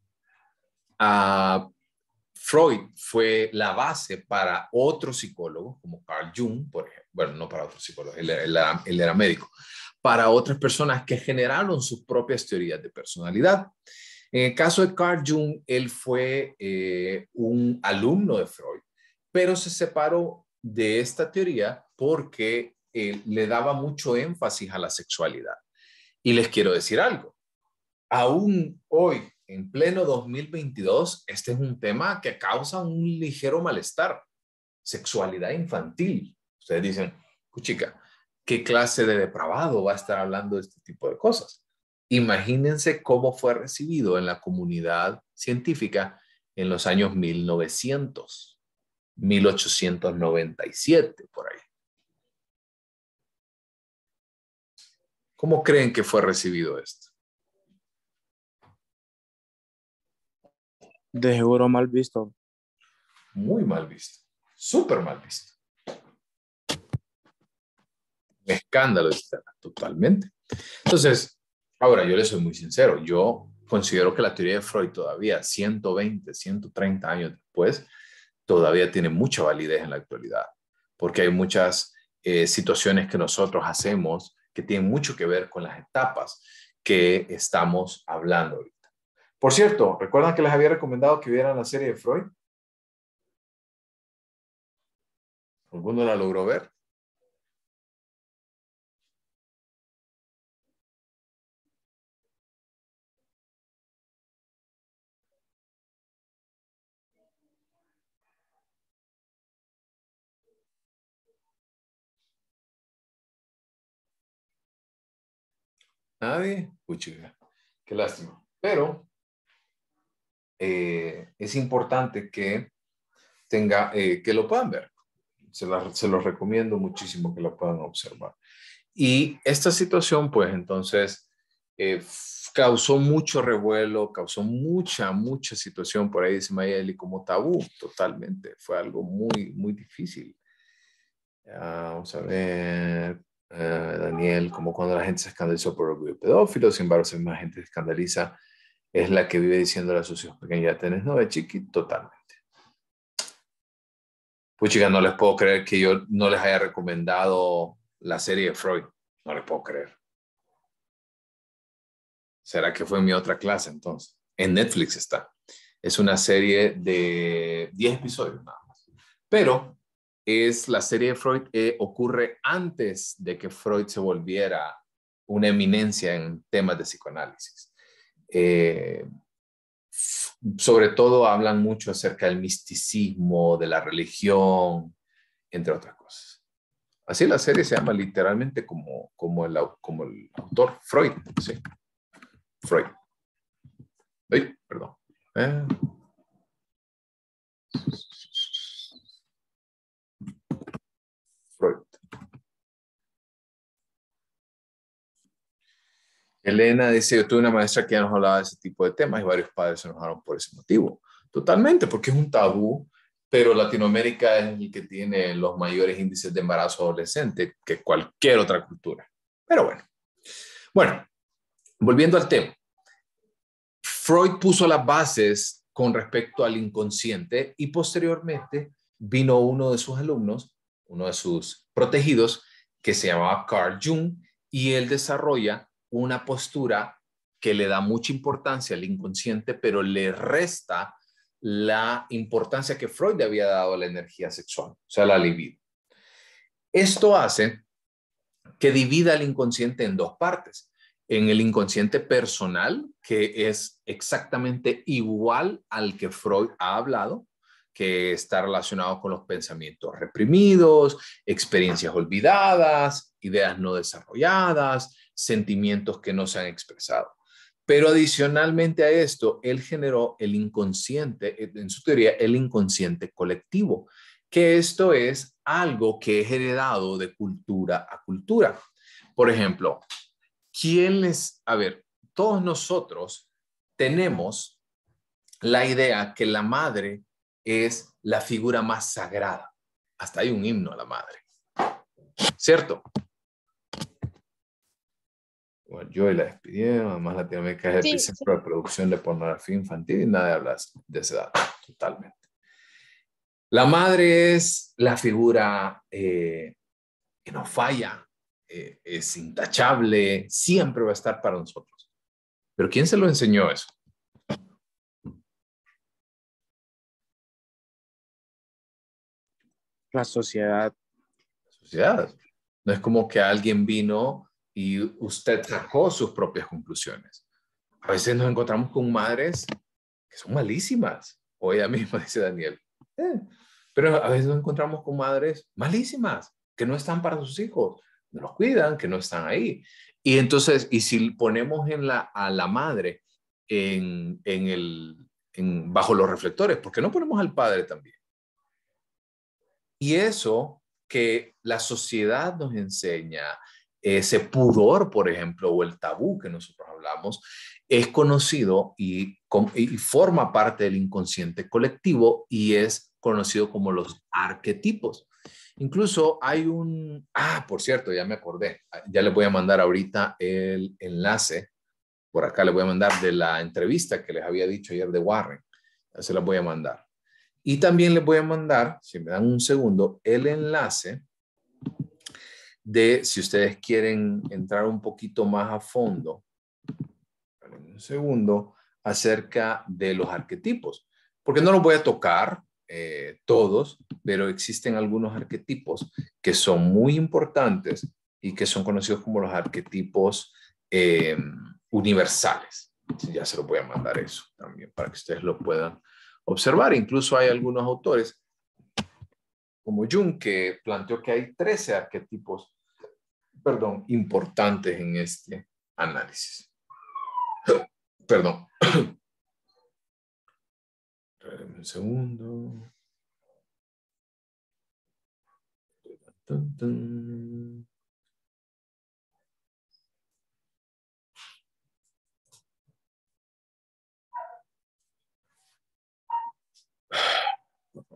Freud fue la base para otros psicólogos, como Carl Jung, por ejemplo. Bueno, no para otros psicólogos, él era médico. Para otras personas que generaron sus propias teorías de personalidad. En el caso de Carl Jung, él fue un alumno de Freud, pero se separó de esta teoría porque le daba mucho énfasis a la sexualidad. Y les quiero decir algo. Aún hoy, en pleno 2022, este es un tema que causa un ligero malestar. Sexualidad infantil. Ustedes dicen, chica, ¿qué clase de depravado va a estar hablando de este tipo de cosas? Imagínense cómo fue recibido en la comunidad científica en los años 1900, 1897, por ahí. ¿Cómo creen que fue recibido esto? De seguro mal visto. Muy mal visto, súper mal visto. Un escándalo totalmente. Entonces, ahora yo les soy muy sincero, yo considero que la teoría de Freud todavía 120, 130 años después, todavía tiene mucha validez en la actualidad, porque hay muchas situaciones que nosotros hacemos que tienen mucho que ver con las etapas que estamos hablando ahorita. Por cierto, ¿recuerdan que les había recomendado que vieran la serie de Freud? ¿Alguno la logró ver? ¿Nadie? Uy, chica, qué lástima. Pero es importante que que lo puedan ver. Se los recomiendo muchísimo que lo puedan observar. Y esta situación, pues entonces, causó mucho revuelo, causó mucha situación por ahí, dice Mayeli, como tabú, totalmente. Fue algo muy, muy difícil. Vamos a ver, Daniel, como cuando la gente se escandalizó por orgullo pedófilo, sin embargo, si más gente se escandaliza, es la que vive diciéndole a sus hijos pequeños, ya tenés novia, chiqui, totalmente. Pues chicas, no les puedo creer que yo no les haya recomendado la serie de Freud. No les puedo creer. ¿Será que fue en mi otra clase entonces? En Netflix está. Es una serie de 10 episodios nada más. Pero es la serie de Freud ocurre antes de que Freud se volviera una eminencia en temas de psicoanálisis. Sobre todo hablan mucho acerca del misticismo, de la religión, entre otras cosas. Así la serie se llama literalmente como el autor, Freud. Sí. Freud. Ay, perdón. Freud. Elena dice, yo tuve una maestra que ya nos hablaba de ese tipo de temas y varios padres se enojaron por ese motivo. Totalmente, porque es un tabú, pero Latinoamérica es el que tiene los mayores índices de embarazo adolescente que cualquier otra cultura. Pero bueno, volviendo al tema. Freud puso las bases con respecto al inconsciente y posteriormente vino uno de sus alumnos, uno de sus protegidos, que se llamaba Carl Jung, y él desarrolla una postura que le da mucha importancia al inconsciente, pero le resta la importancia que Freud le había dado a la energía sexual, o sea, la libido. Esto hace que divida el inconsciente en dos partes. En el inconsciente personal, que es exactamente igual al que Freud ha hablado, que está relacionado con los pensamientos reprimidos, experiencias olvidadas, ideas no desarrolladas, sentimientos que no se han expresado. Pero adicionalmente a esto, él generó el inconsciente, en su teoría, el inconsciente colectivo, que esto es algo que es heredado de cultura a cultura. Por ejemplo, A ver, todos nosotros tenemos la idea que la madre es la figura más sagrada. Hasta hay un himno a la madre. ¿Cierto? Bueno, yo la despidieron, además Latinoamérica es el Sí, epicentro de producción de pornografía infantil y nadie habla de esa edad, totalmente. La madre es la figura que no falla, es intachable, siempre va a estar para nosotros. Pero ¿quién se lo enseñó eso? La sociedad. La sociedad. No es como que alguien vino y usted sacó sus propias conclusiones. A veces nos encontramos con madres que son malísimas, o ella misma, dice Daniel. Pero a veces nos encontramos con madres malísimas, que no están para sus hijos, no los cuidan, que no están ahí. Y entonces, y si ponemos a la madre bajo los reflectores, ¿por qué no ponemos al padre también? Y eso que la sociedad nos enseña, ese pudor, por ejemplo, o el tabú que nosotros hablamos, es conocido y forma parte del inconsciente colectivo y es conocido como los arquetipos. Incluso hay por cierto, ya me acordé, ya les voy a mandar ahorita el enlace, por acá les voy a mandar de la entrevista que les había dicho ayer de Warren, ya se las voy a mandar. Y también les voy a mandar, si me dan un segundo, el enlace de si ustedes quieren entrar un poquito más a fondo, un segundo, acerca de los arquetipos. Porque no los voy a tocar todos, pero existen algunos arquetipos que son muy importantes y que son conocidos como los arquetipos universales. Ya se los voy a mandar eso también para que ustedes lo puedan observar. Incluso hay algunos autores, como Jung, que planteó que hay 13 arquetipos, importantes en este análisis. Perdón. Un segundo.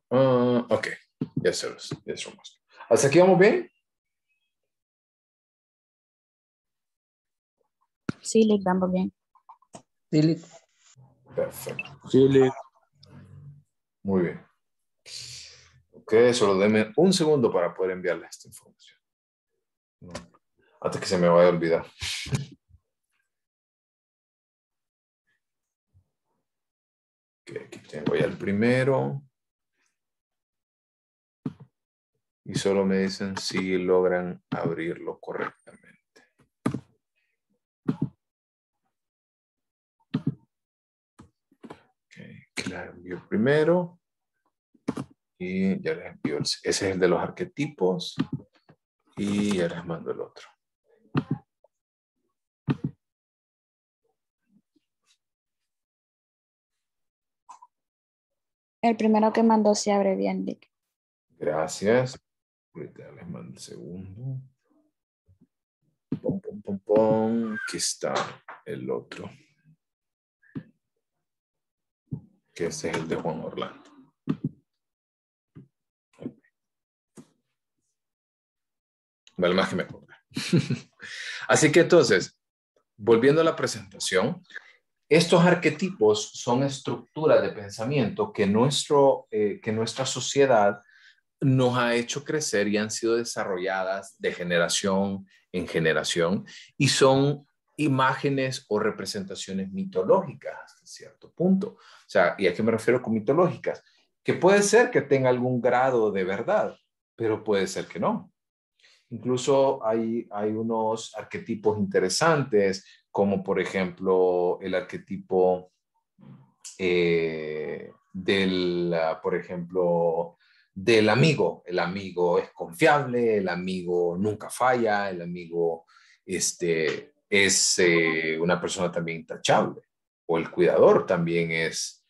Ok, ya se los muestro. ¿Hasta aquí vamos bien? Sí, Lick, vamos bien. Sí, Lick. Perfecto. Sí, Lick. Muy bien. Ok, solo denme un segundo para poder enviarles esta información. Antes que se me vaya a olvidar. Ok, aquí tengo ya el primero. Y solo me dicen si logran abrirlo correctamente. Ok, la envío primero. Y ya les envío. Ese es el de los arquetipos. Y ya les mando el otro. El primero que mandó se abre bien, Lick. Gracias. Ahorita les mando el segundo. Pom, pom, pom, pom. Aquí está el otro. Que ese es el de Juan Orlando. Vale más que me acordé. Así que entonces, volviendo a la presentación, estos arquetipos son estructuras de pensamiento que nuestra sociedad nos ha hecho crecer y han sido desarrolladas de generación en generación y son imágenes o representaciones mitológicas hasta cierto punto. O sea, ¿y a qué me refiero con mitológicas? Que puede ser que tenga algún grado de verdad, pero puede ser que no. Incluso hay unos arquetipos interesantes, como por ejemplo el arquetipo por ejemplo, del amigo. El amigo es confiable, el amigo nunca falla, el amigo es una persona también intachable. O el cuidador también es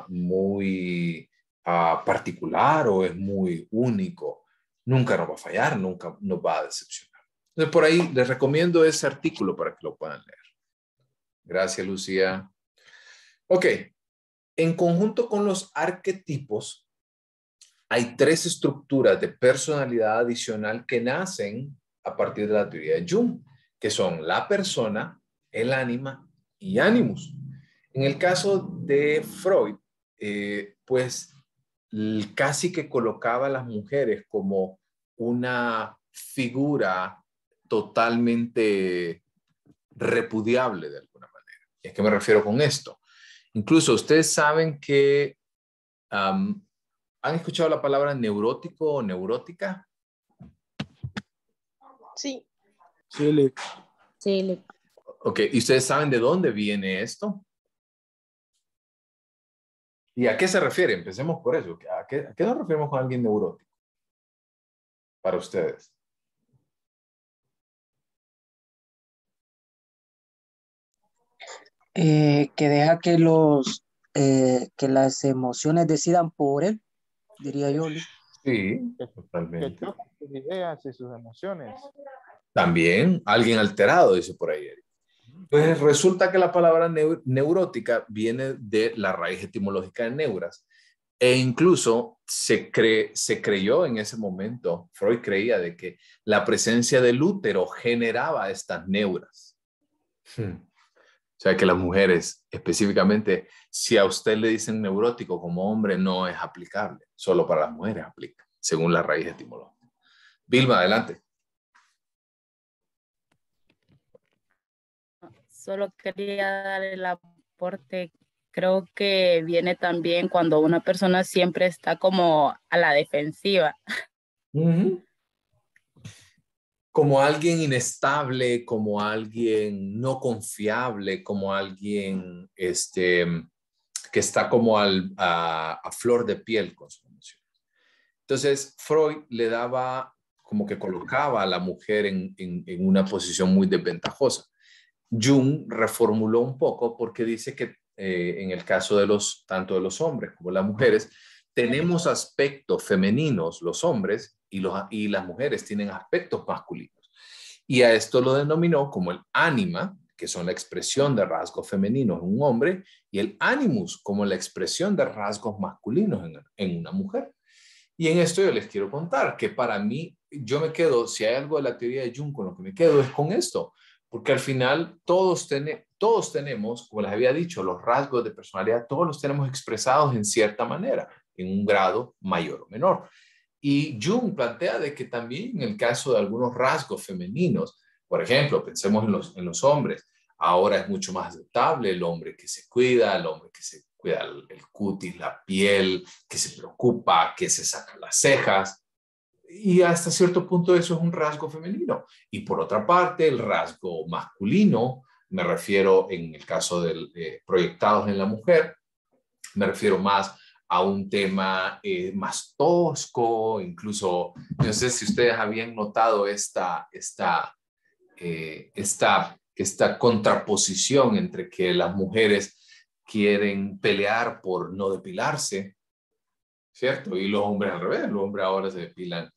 muy particular o es muy único. Nunca nos va a fallar, nunca nos va a decepcionar. Entonces, por ahí les recomiendo ese artículo para que lo puedan leer. Gracias, Lucía. Ok. En conjunto con los arquetipos, hay 3 estructuras de personalidad adicional que nacen a partir de la teoría de Jung, que son la persona, el ánima y animus. En el caso de Freud, pues casi que colocaba a las mujeres como una figura totalmente repudiable de alguna manera. ¿Y a qué me refiero con esto? Incluso ustedes saben que ¿han escuchado la palabra neurótico o neurótica? Sí. Sí, Lick. Sí, Lick. Ok, ¿y ustedes saben de dónde viene esto? ¿Y a qué se refiere? Empecemos por eso. ¿A qué nos referimos con alguien neurótico? Para ustedes. Que deja que las emociones decidan por él, diría yo. Lick. Sí, Que totalmente. chocan sus ideas y sus emociones. También alguien alterado, dice por ahí. Pues resulta que la palabra neurótica viene de la raíz etimológica de neuras. E incluso se creyó en ese momento, Freud creía de que la presencia del útero generaba estas neuras. O sea que las mujeres, específicamente, si a usted le dicen neurótico como hombre, no es aplicable. Solo para las mujeres aplica, según la raíz etimológica. Vilma, adelante. Solo quería dar el aporte. Creo que viene también cuando una persona siempre está como a la defensiva. Uh-huh. Como alguien inestable, como alguien no confiable, como alguien que está como a flor de piel con sus emociones. Entonces, Freud le daba, como que colocaba a la mujer en una posición muy desventajosa. Jung reformuló un poco porque dice que en el caso de tanto de los hombres como las mujeres, tenemos aspectos femeninos, los hombres, y las mujeres tienen aspectos masculinos. Y a esto lo denominó como el ánima, que son la expresión de rasgos femeninos en un hombre, y el animus, como la expresión de rasgos masculinos en una mujer. Y en esto yo les quiero contar que para mí, yo me quedo, si hay algo de la teoría de Jung con lo que me quedo es con esto, porque al final todos tenemos, como les había dicho, los rasgos de personalidad, todos los tenemos expresados en cierta manera, en un grado mayor o menor. Y Jung plantea de que también en el caso de algunos rasgos femeninos, por ejemplo, pensemos en los hombres, ahora es mucho más aceptable el hombre que se cuida, el hombre que se cuida el cutis, la piel, que se preocupa, que se saca las cejas. Y hasta cierto punto eso es un rasgo femenino. Y por otra parte, el rasgo masculino, me refiero en el caso de proyectados en la mujer, me refiero más a un tema más tosco, incluso, no sé si ustedes habían notado esta contraposición entre que las mujeres quieren pelear por no depilarse, ¿cierto? Y los hombres al revés, los hombres ahora se depilan.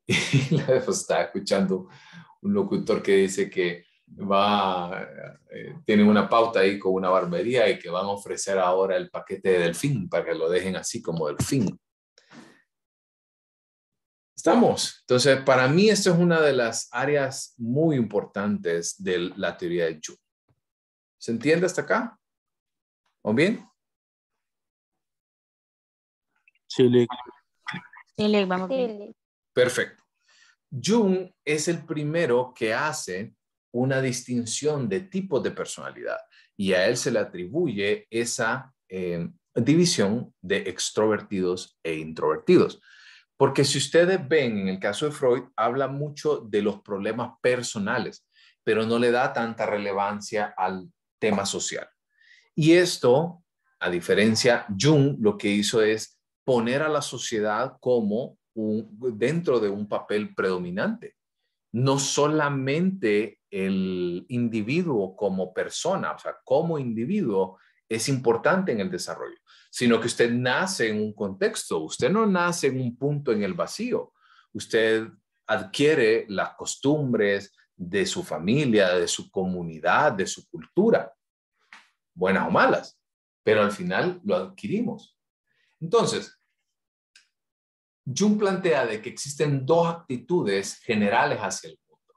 Y la vez estaba escuchando un locutor que dice que tienen una pauta ahí con una barbería y que van a ofrecer ahora el paquete de delfín para que lo dejen así como delfín. ¿Estamos? Entonces, para mí esto es una de las áreas muy importantes de la teoría de Jung. ¿Se entiende hasta acá? ¿O bien? Sí, Lick. Sí, Lick, vamos bien. Sí, Perfecto. Jung es el primero que hace una distinción de tipos de personalidad y a él se le atribuye esa división de extrovertidos e introvertidos. Porque si ustedes ven, en el caso de Freud, habla mucho de los problemas personales, pero no le da tanta relevancia al tema social. Y esto, a diferencia, Jung lo que hizo es poner a la sociedad como dentro de un papel predominante. No solamente el individuo como persona, o sea, como individuo es importante en el desarrollo, sino que usted nace en un contexto, usted no nace en un punto en el vacío. Usted adquiere las costumbres de su familia, de su comunidad, de su cultura, buenas o malas, pero al final lo adquirimos. Entonces, Jung plantea de que existen dos actitudes generales hacia el mundo,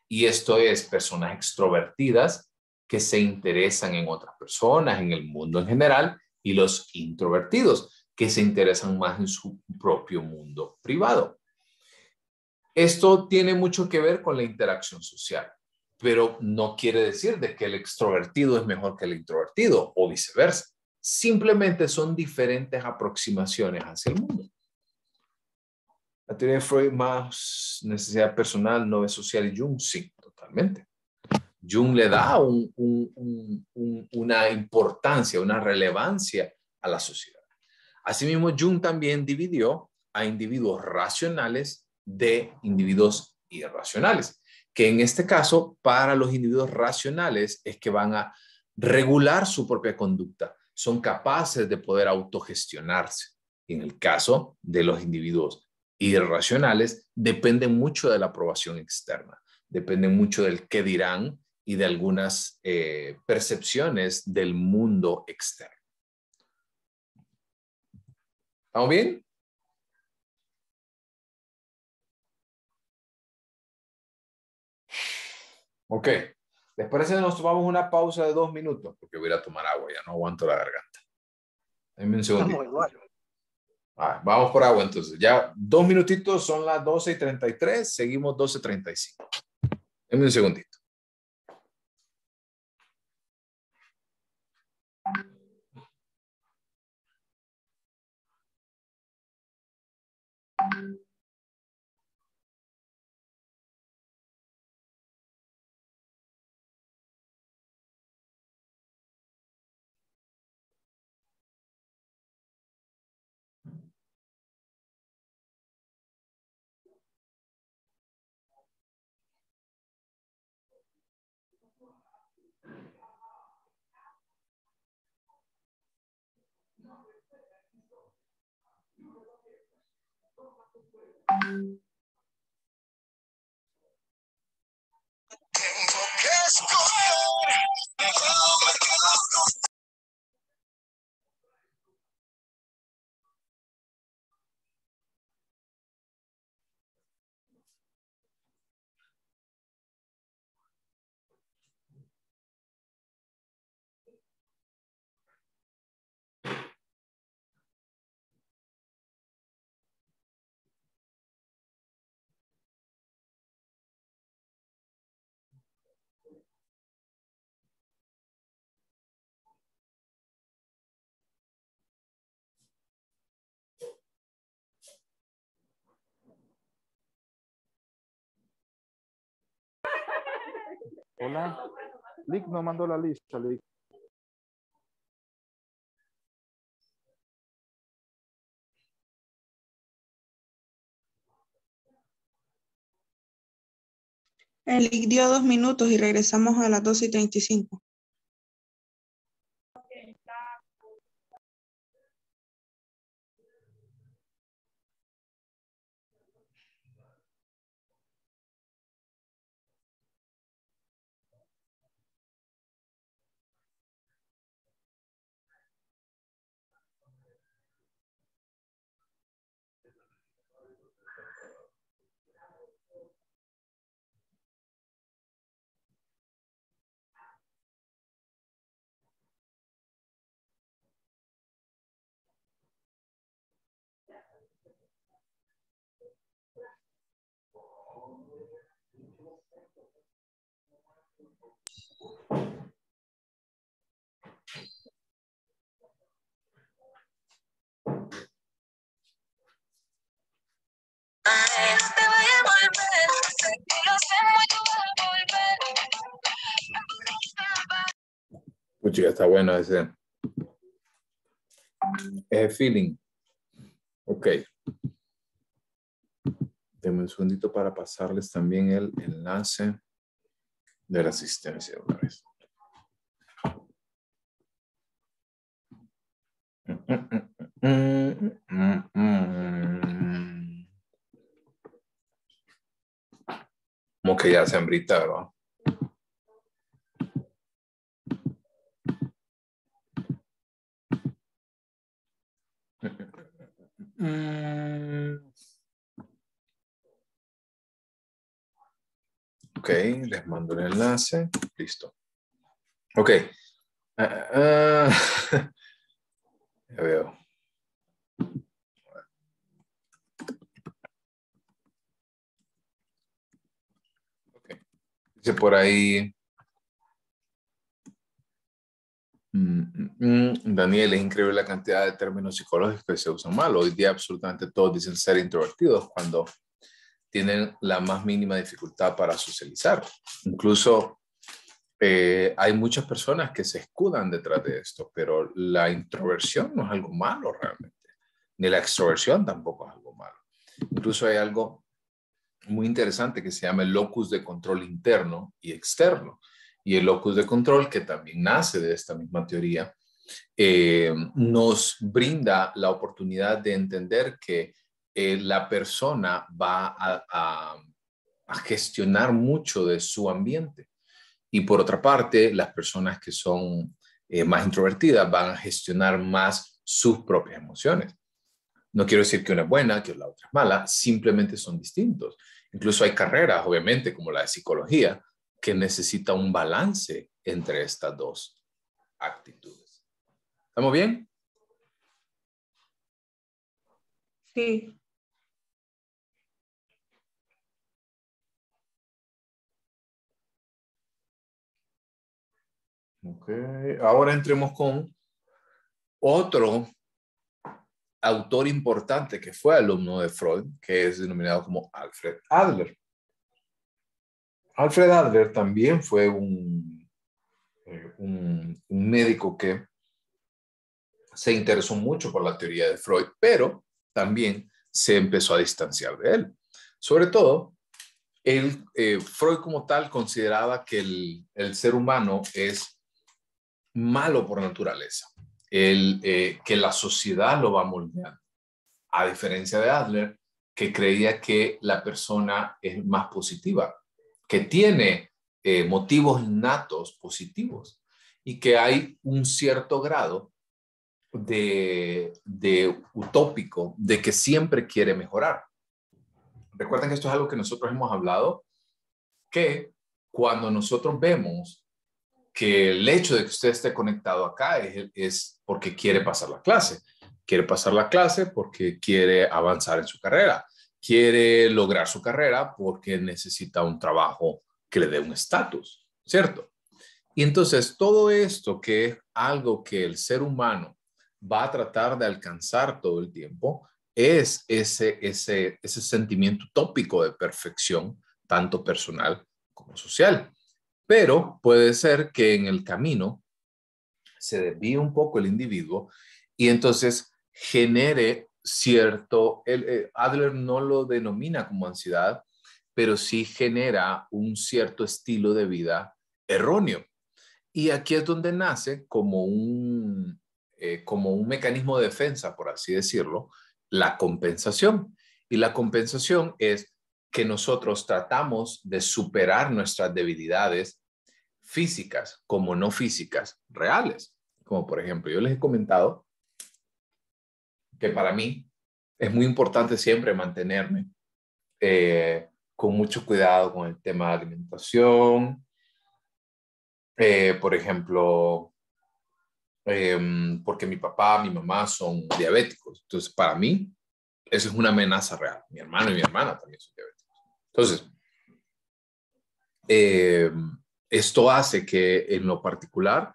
y esto es personas extrovertidas que se interesan en otras personas, en el mundo en general, y los introvertidos que se interesan más en su propio mundo privado. Esto tiene mucho que ver con la interacción social, pero no quiere decir de que el extrovertido es mejor que el introvertido o viceversa. Simplemente son diferentes aproximaciones hacia el mundo. La teoría de Freud más necesidad personal, no es social, y Jung, sí, totalmente. Jung le da una importancia, una relevancia a la sociedad. Asimismo, Jung también dividió a individuos racionales de individuos irracionales, que en este caso, para los individuos racionales es que van a regular su propia conducta, son capaces de poder autogestionarse. Y en el caso de los individuos irracionales, dependen mucho de la aprobación externa, dependen mucho del qué dirán y de algunas percepciones del mundo externo. ¿Estamos bien? Ok. ¿Les parece que nos tomamos una pausa de 2 minutos? Porque voy a ir a tomar agua, ya no aguanto la garganta. Denme un segundito. Vamos por agua entonces. Ya 2 minutitos, son las 12:33, seguimos 12:35. Denme un segundito. Hola. Lick no mandó la lista, Lick. El Lick dio 2 minutos y regresamos a las 12:35. Pucha, está bueno ese feeling. Ok. Denme un segundito para pasarles también el enlace de la asistencia de una vez. Como que ya se hambrita, ¿verdad? Ok, les mando el enlace. Listo. Ok. Ya veo. Okay. Dice por ahí. Daniel, es increíble la cantidad de términos psicológicos que se usan mal. Hoy día absolutamente todos dicen ser introvertidos cuando tienen la más mínima dificultad para socializar. Incluso hay muchas personas que se escudan detrás de esto, pero la introversión no es algo malo realmente, ni la extroversión tampoco es algo malo. Incluso hay algo muy interesante que se llama el locus de control interno y externo. Y el locus de control, que también nace de esta misma teoría, nos brinda la oportunidad de entender que la persona va a gestionar mucho de su ambiente. Y por otra parte, las personas que son más introvertidas van a gestionar más sus propias emociones. No quiero decir que una es buena, que la otra es mala, simplemente son distintos. Incluso hay carreras, obviamente, como la de psicología, que necesita un balance entre estas dos actitudes. ¿Estamos bien? Sí. Ok, ahora entremos con otro autor importante que fue alumno de Freud, que es denominado como Alfred Adler. Alfred Adler también fue un médico que se interesó mucho por la teoría de Freud, pero también se empezó a distanciar de él. Sobre todo, Freud como tal consideraba que el ser humano es malo por naturaleza, que la sociedad lo va moldeando, a diferencia de Adler, que creía que la persona es más positiva, que tiene motivos innatos positivos y que hay un cierto grado de utópico, de que siempre quiere mejorar. Recuerden que esto es algo que nosotros hemos hablado, que cuando nosotros vemos que el hecho de que usted esté conectado acá es porque quiere pasar la clase. Quiere pasar la clase porque quiere avanzar en su carrera. Quiere lograr su carrera porque necesita un trabajo que le dé un estatus, ¿cierto? Y entonces todo esto, que es algo que el ser humano va a tratar de alcanzar todo el tiempo, es ese sentimiento utópico de perfección, tanto personal como social. Pero puede ser que en el camino se desvíe un poco el individuo y entonces genere cierto, Adler no lo denomina como ansiedad, pero sí genera un cierto estilo de vida erróneo. Y aquí es donde nace como un mecanismo de defensa, por así decirlo, la compensación. Y la compensación es que nosotros tratamos de superar nuestras debilidades físicas como no físicas reales. Como por ejemplo, yo les he comentado que para mí es muy importante siempre mantenerme con mucho cuidado con el tema de alimentación. Por ejemplo, porque mi papá, mi mamá son diabéticos. Entonces, para mí, eso es una amenaza real. Mi hermano y mi hermana también son diabéticos. Entonces, esto hace que en lo particular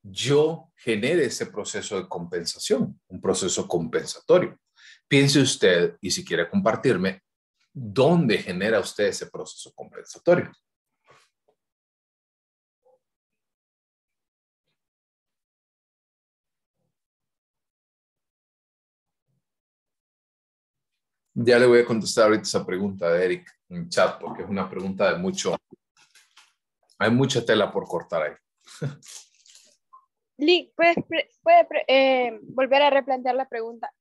yo genere ese proceso de compensación, un proceso compensatorio. Piense usted, y si quiere compartirme, ¿dónde genera usted ese proceso compensatorio? Ya le voy a contestar ahorita esa pregunta de Eric en chat, porque es una pregunta de mucho, hay mucha tela por cortar ahí. Lick, ¿puede volver a replantear la pregunta?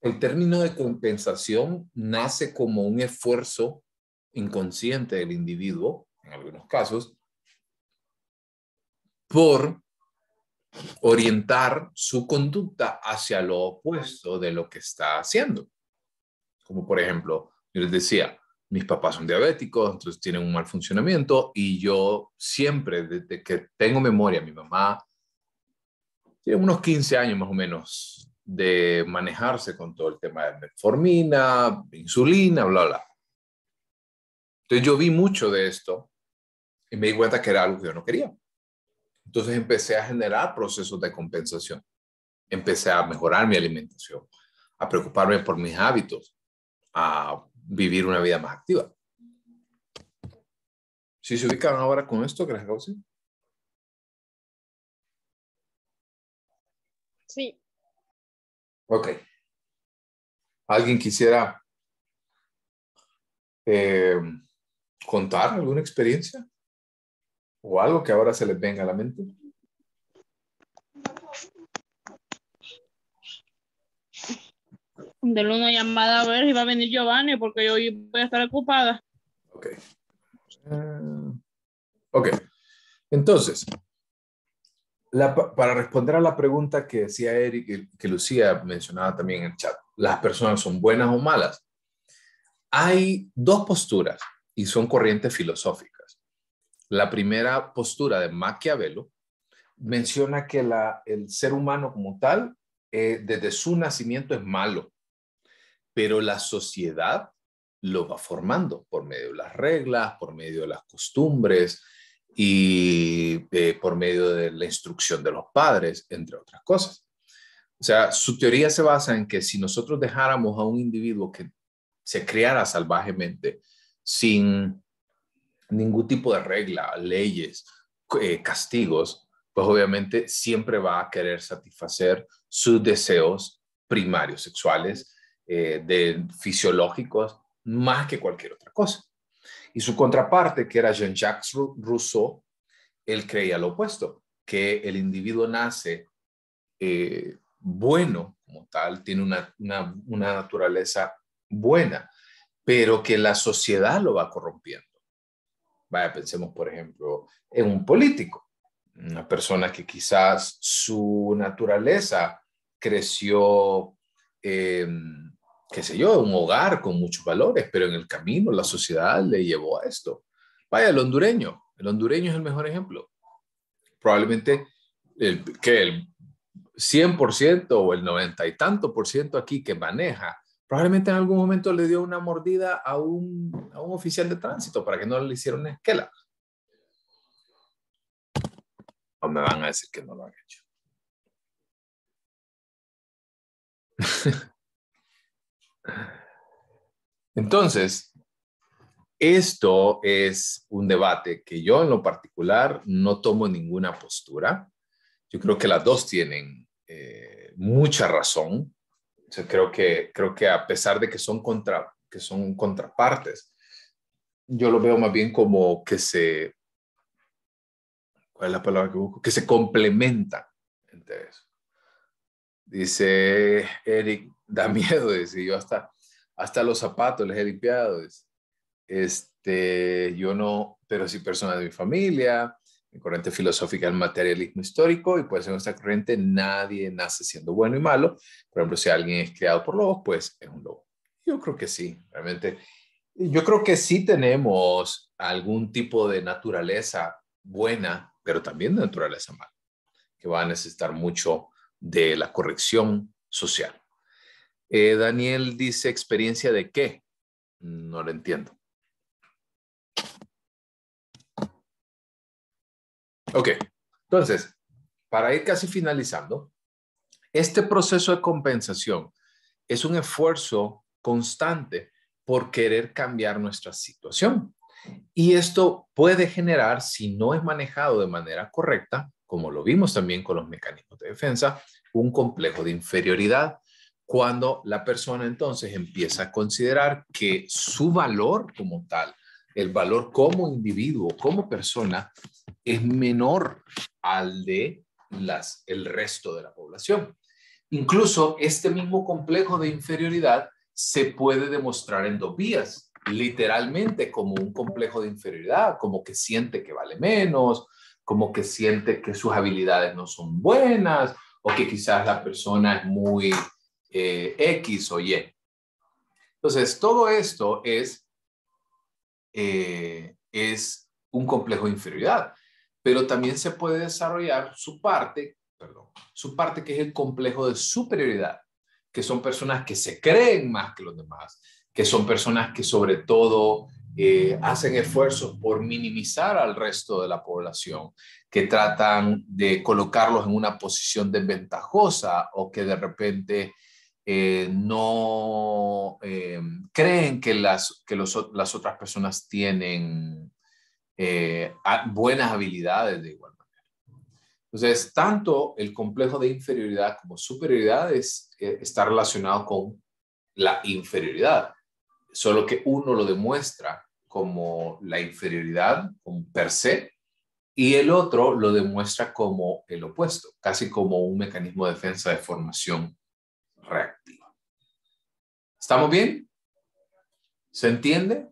El término de compensación nace como un esfuerzo inconsciente del individuo, en algunos casos, por orientar su conducta hacia lo opuesto de lo que está haciendo. Como por ejemplo, yo les decía, mis papás son diabéticos, entonces tienen un mal funcionamiento y yo siempre, desde que tengo memoria, mi mamá tiene unos 15 años más o menos de manejarse con todo el tema de metformina, insulina, bla, bla. Entonces yo vi mucho de esto y me di cuenta que era algo que yo no quería. Entonces empecé a generar procesos de compensación. Empecé a mejorar mi alimentación, a preocuparme por mis hábitos, a vivir una vida más activa. ¿Sí se ubican ahora con esto que les acabo de decir? Sí. Ok. ¿Alguien quisiera contar alguna experiencia? ¿O algo que ahora se les venga a la mente? Denle una llamada a ver si va a venir Giovanni, porque yo hoy voy a estar ocupada. Ok. Ok. Entonces, para responder a la pregunta que decía Eric y que Lucía mencionaba también en el chat, ¿las personas son buenas o malas? Hay dos posturas y son corrientes filosóficas. La primera postura de Maquiavelo menciona que el ser humano como tal, desde su nacimiento es malo, pero la sociedad lo va formando por medio de las reglas, por medio de las costumbres y por medio de la instrucción de los padres, entre otras cosas. O sea, su teoría se basa en que si nosotros dejáramos a un individuo que se criara salvajemente, sin ningún tipo de regla, leyes, castigos, pues obviamente siempre va a querer satisfacer sus deseos primarios sexuales, fisiológicos, más que cualquier otra cosa. Y su contraparte, que era Jean-Jacques Rousseau, él creía lo opuesto, que el individuo nace bueno como tal, tiene una naturaleza buena, pero que la sociedad lo va corrompiendo. Vaya, pensemos, por ejemplo, en un político, una persona que quizás su naturaleza creció, qué sé yo, en un hogar con muchos valores, pero en el camino la sociedad le llevó a esto. Vaya, el hondureño es el mejor ejemplo. Probablemente el 100% o el 90 y tanto por ciento aquí que maneja, probablemente en algún momento le dio una mordida a un oficial de tránsito para que no le hiciera una esquela. O me van a decir que no lo han hecho. Entonces, esto es un debate que yo en lo particular no tomo ninguna postura. Yo creo que las dos tienen mucha razón. O sea, creo que a pesar de que son contrapartes, yo lo veo más bien como que ¿cuál es la palabra que busco? Que se complementan entre eso. Dice Eric, da miedo, dice, yo hasta los zapatos les he limpiado, dice. Yo no, pero sí personas de mi familia. Mi corriente filosófica es el materialismo histórico y pues en esta corriente nadie nace siendo bueno y malo. Por ejemplo, si alguien es criado por lobos, pues es un lobo. Yo creo que sí, realmente. Yo creo que sí tenemos algún tipo de naturaleza buena, pero también de naturaleza mala, que va a necesitar mucho de la corrección social. Daniel dice, ¿experiencia de qué? No lo entiendo. Ok, entonces, para ir casi finalizando, este proceso de compensación es un esfuerzo constante por querer cambiar nuestra situación. Y esto puede generar, si no es manejado de manera correcta, como lo vimos también con los mecanismos de defensa, un complejo de inferioridad, cuando la persona entonces empieza a considerar que su valor como tal, el valor como individuo, como persona, es menor al de el resto de la población. Incluso este mismo complejo de inferioridad se puede demostrar en dos vías, literalmente como un complejo de inferioridad, como que siente que vale menos, como que siente que sus habilidades no son buenas, o que quizás la persona es muy X o Y. Entonces, todo esto es un complejo de inferioridad, pero también se puede desarrollar su parte que es el complejo de superioridad, que son personas que se creen más que los demás, que son personas que sobre todo hacen esfuerzos por minimizar al resto de la población, que tratan de colocarlos en una posición desventajosa o que de repente no creen que las otras personas tienen buenas habilidades de igual manera. Entonces, tanto el complejo de inferioridad como superioridad está relacionado con la inferioridad, solo que uno lo demuestra como la inferioridad, como per se, y el otro lo demuestra como el opuesto, casi como un mecanismo de defensa de formación reactiva. ¿Estamos bien? ¿Se entiende?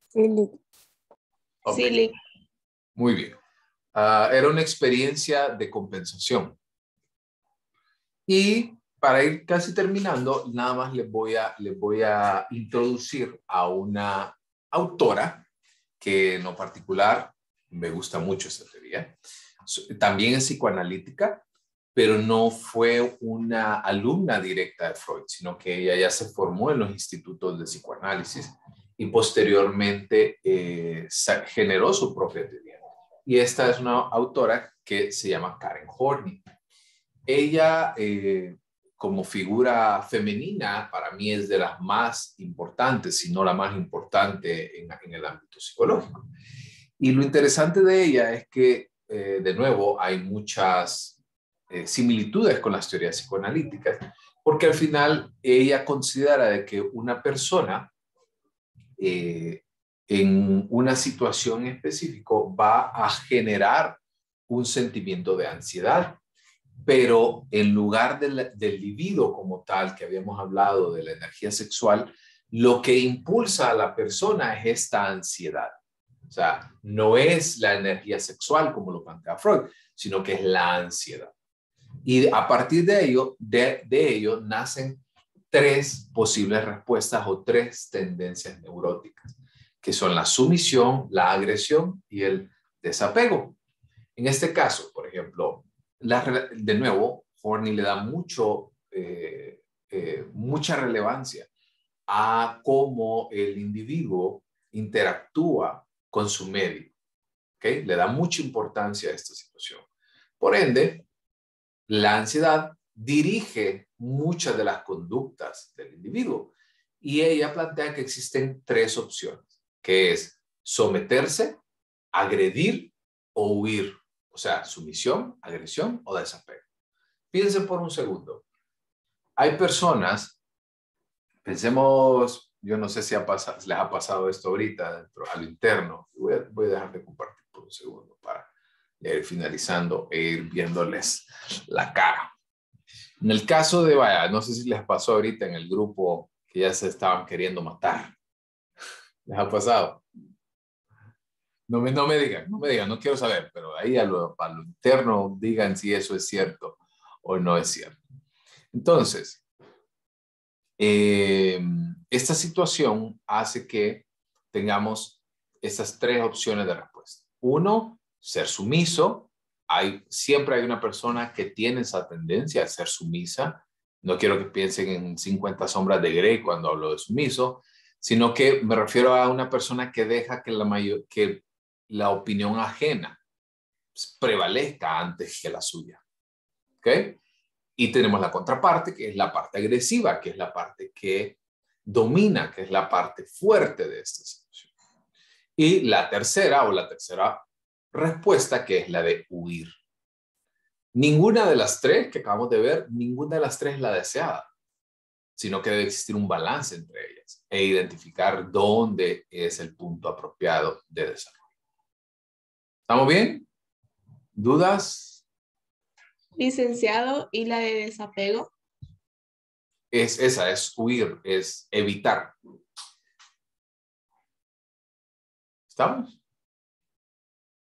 Sí, Okay. Sí, Muy bien. Era una experiencia de compensación. Y para ir casi terminando, nada más les voy a introducir a una autora que en lo particular me gusta mucho esta teoría. También es psicoanalítica, pero no fue una alumna directa de Freud, sino que ella ya se formó en los institutos de psicoanálisis y posteriormente generó su propia teoría. Y esta es una autora que se llama Karen Horney. Ella, como figura femenina, para mí es de las más importantes, si no la más importante en el ámbito psicológico. Y lo interesante de ella es que, de nuevo, hay muchas similitudes con las teorías psicoanalíticas, porque al final ella considera de que una persona en una situación específica va a generar un sentimiento de ansiedad, pero en lugar del libido como tal, que habíamos hablado de la energía sexual, lo que impulsa a la persona es esta ansiedad. O sea, no es la energía sexual como lo plantea Freud, sino que es la ansiedad. Y a partir de ello nacen tres posibles respuestas o tres tendencias neuróticas, que son la sumisión, la agresión y el desapego. En este caso, por ejemplo, de nuevo, Horney le da mucha relevancia a cómo el individuo interactúa con su medio. ¿Okay? Le da mucha importancia a esta situación. Por ende, la ansiedad dirige muchas de las conductas del individuo. Y ella plantea que existen tres opciones, que es someterse, agredir o huir. O sea, sumisión, agresión o desapego. Piensen por un segundo. Hay personas, pensemos, yo no sé si les ha pasado esto ahorita dentro, a lo interno. Voy a dejar de compartir por un segundo para ir finalizando e ir viéndoles la cara. En el caso de, no sé si les pasó ahorita en el grupo que ya se estaban queriendo matar. ¿Les ha pasado? No me digan, no quiero saber, pero ahí a lo interno digan si eso es cierto o no es cierto. Entonces, esta situación hace que tengamos estas tres opciones de respuesta. Uno, ser sumiso. Siempre hay una persona que tiene esa tendencia a ser sumisa. No quiero que piensen en 50 sombras de Grey cuando hablo de sumiso, sino que me refiero a una persona que deja que la opinión ajena prevalezca antes que la suya. ¿Ok? Y tenemos la contraparte, que es la parte agresiva, que es la parte que domina, que es la parte fuerte de esta situación. Y la tercera respuesta, que es la de huir. Ninguna de las tres que acabamos de ver, ninguna de las tres es la deseada, sino que debe existir un balance entre ellas e identificar dónde es el punto apropiado de desarrollo. ¿Estamos bien? ¿Dudas? Licenciado, ¿y la de desapego? Esa es huir, es evitar. ¿Estamos?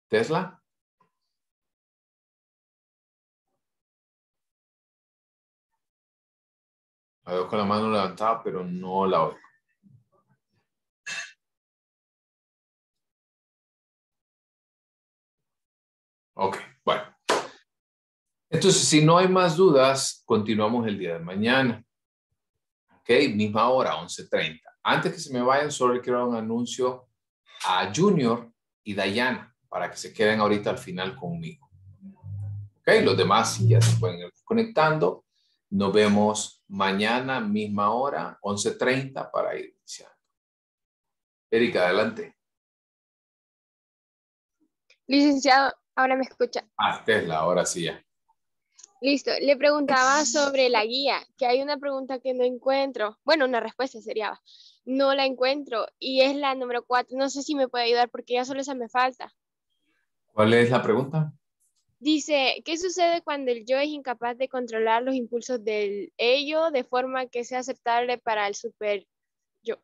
Tesla. La veo con la mano levantada, pero no la oigo. Ok, bueno. Entonces, si no hay más dudas, continuamos el día de mañana. Ok, misma hora, 11:30. Antes que se me vayan, solo le quiero dar un anuncio a Junior y Dayana para que se queden ahorita al final conmigo. Ok, los demás si ya se pueden ir conectando. Nos vemos mañana, misma hora, 11:30 para ir iniciando. Erika, adelante. Licenciado, ahora me escucha. Tesla, ahora sí ya. Listo. Le preguntaba sobre la guía, que hay una pregunta que no encuentro. Bueno, una respuesta sería, no la encuentro y es la número 4. No sé si me puede ayudar porque ya solo esa me falta. ¿Cuál es la pregunta? Dice, ¿qué sucede cuando el yo es incapaz de controlar los impulsos del ello de forma que sea aceptable para el super yo?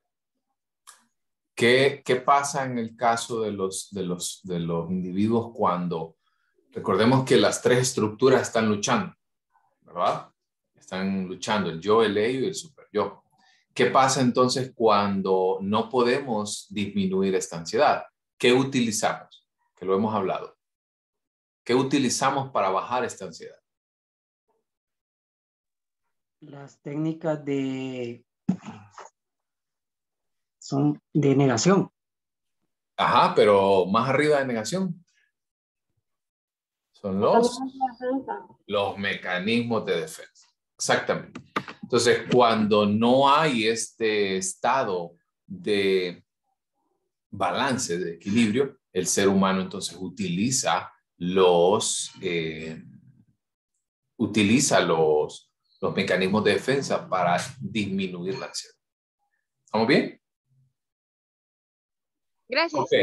¿Qué pasa en el caso de los individuos cuando, recordemos que las tres estructuras están luchando, ¿verdad? Están luchando el yo, el ello y el super yo. ¿Qué pasa entonces cuando no podemos disminuir esta ansiedad? ¿Qué utilizamos? Que lo hemos hablado. ¿Qué utilizamos para bajar esta ansiedad? Las técnicas son de negación. Ajá, pero más arriba de negación. Son los mecanismos de defensa. Exactamente. Entonces, cuando no hay este estado de balance, de equilibrio, el ser humano entonces utiliza los mecanismos de defensa para disminuir la ansiedad. ¿Estamos bien? Gracias. Ok,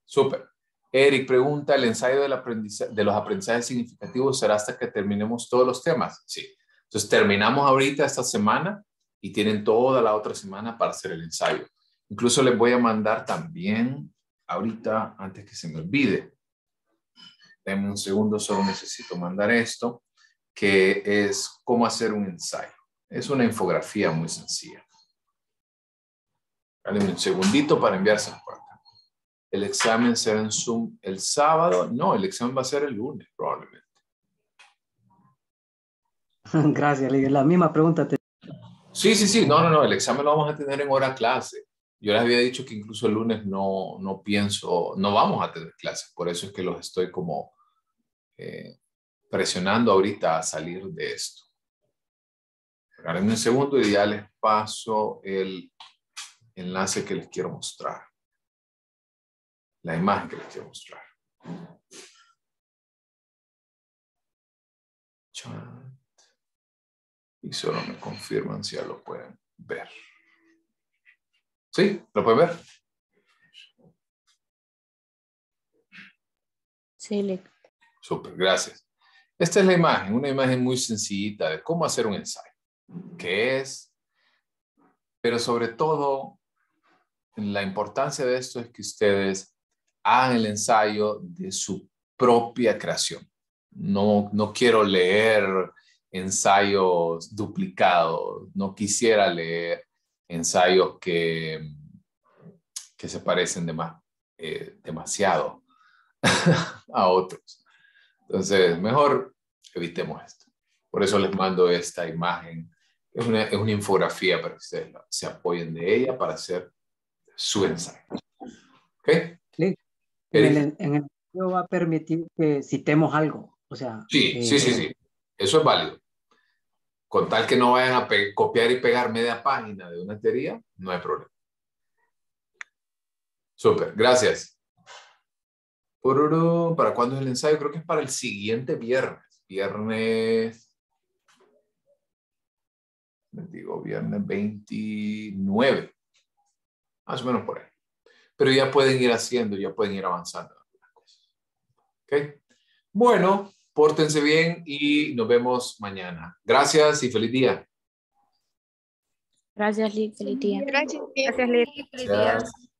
súper. Eric pregunta, ¿el ensayo de los aprendizajes significativos será hasta que terminemos todos los temas? Sí. Entonces terminamos ahorita esta semana y tienen toda la otra semana para hacer el ensayo. Incluso les voy a mandar también ahorita, antes que se me olvide. Denme un segundo, solo necesito mandar esto, que es cómo hacer un ensayo. Es una infografía muy sencilla. Dale un segundito para enviárselo por acá. El examen será en Zoom el sábado. No, el examen va a ser el lunes, probablemente. Gracias, la misma pregunta. Sí. No. El examen lo vamos a tener en hora clase. Yo les había dicho que incluso el lunes no vamos a tener clases. Por eso es que los estoy como presionando ahorita a salir de esto. Esperen un segundo y ya les paso el enlace que les quiero mostrar. La imagen que les quiero mostrar. Chat. Y solo me confirman si ya lo pueden ver. ¿Sí? ¿Lo pueden ver? Sí, Súper, gracias. Esta es la imagen, una imagen muy sencillita de cómo hacer un ensayo. ¿Qué es? Pero sobre todo, la importancia de esto es que ustedes hagan el ensayo de su propia creación. No quiero leer ensayos duplicados. No quisiera leer ensayos que se parecen demasiado a otros. Entonces, mejor evitemos esto. Por eso les mando esta imagen. Es una infografía para que ustedes se apoyen de ella para hacer su ensayo. ¿Ok? Sí. En el video va a permitir que citemos algo. O sea, sí. Eso es válido. Con tal que no vayan a copiar y pegar media página de una teoría, no hay problema. Súper, gracias. ¿Para cuándo es el ensayo? Creo que es para el siguiente viernes. Viernes 29. Más o menos por ahí. Pero ya pueden ir haciendo, ya pueden ir avanzando en algunas cosas. ¿Ok? Bueno, Pórtense bien y nos vemos mañana. Gracias y feliz día. Gracias, Liz. Feliz día. Gracias. Gracias, Liz. Feliz día. Gracias.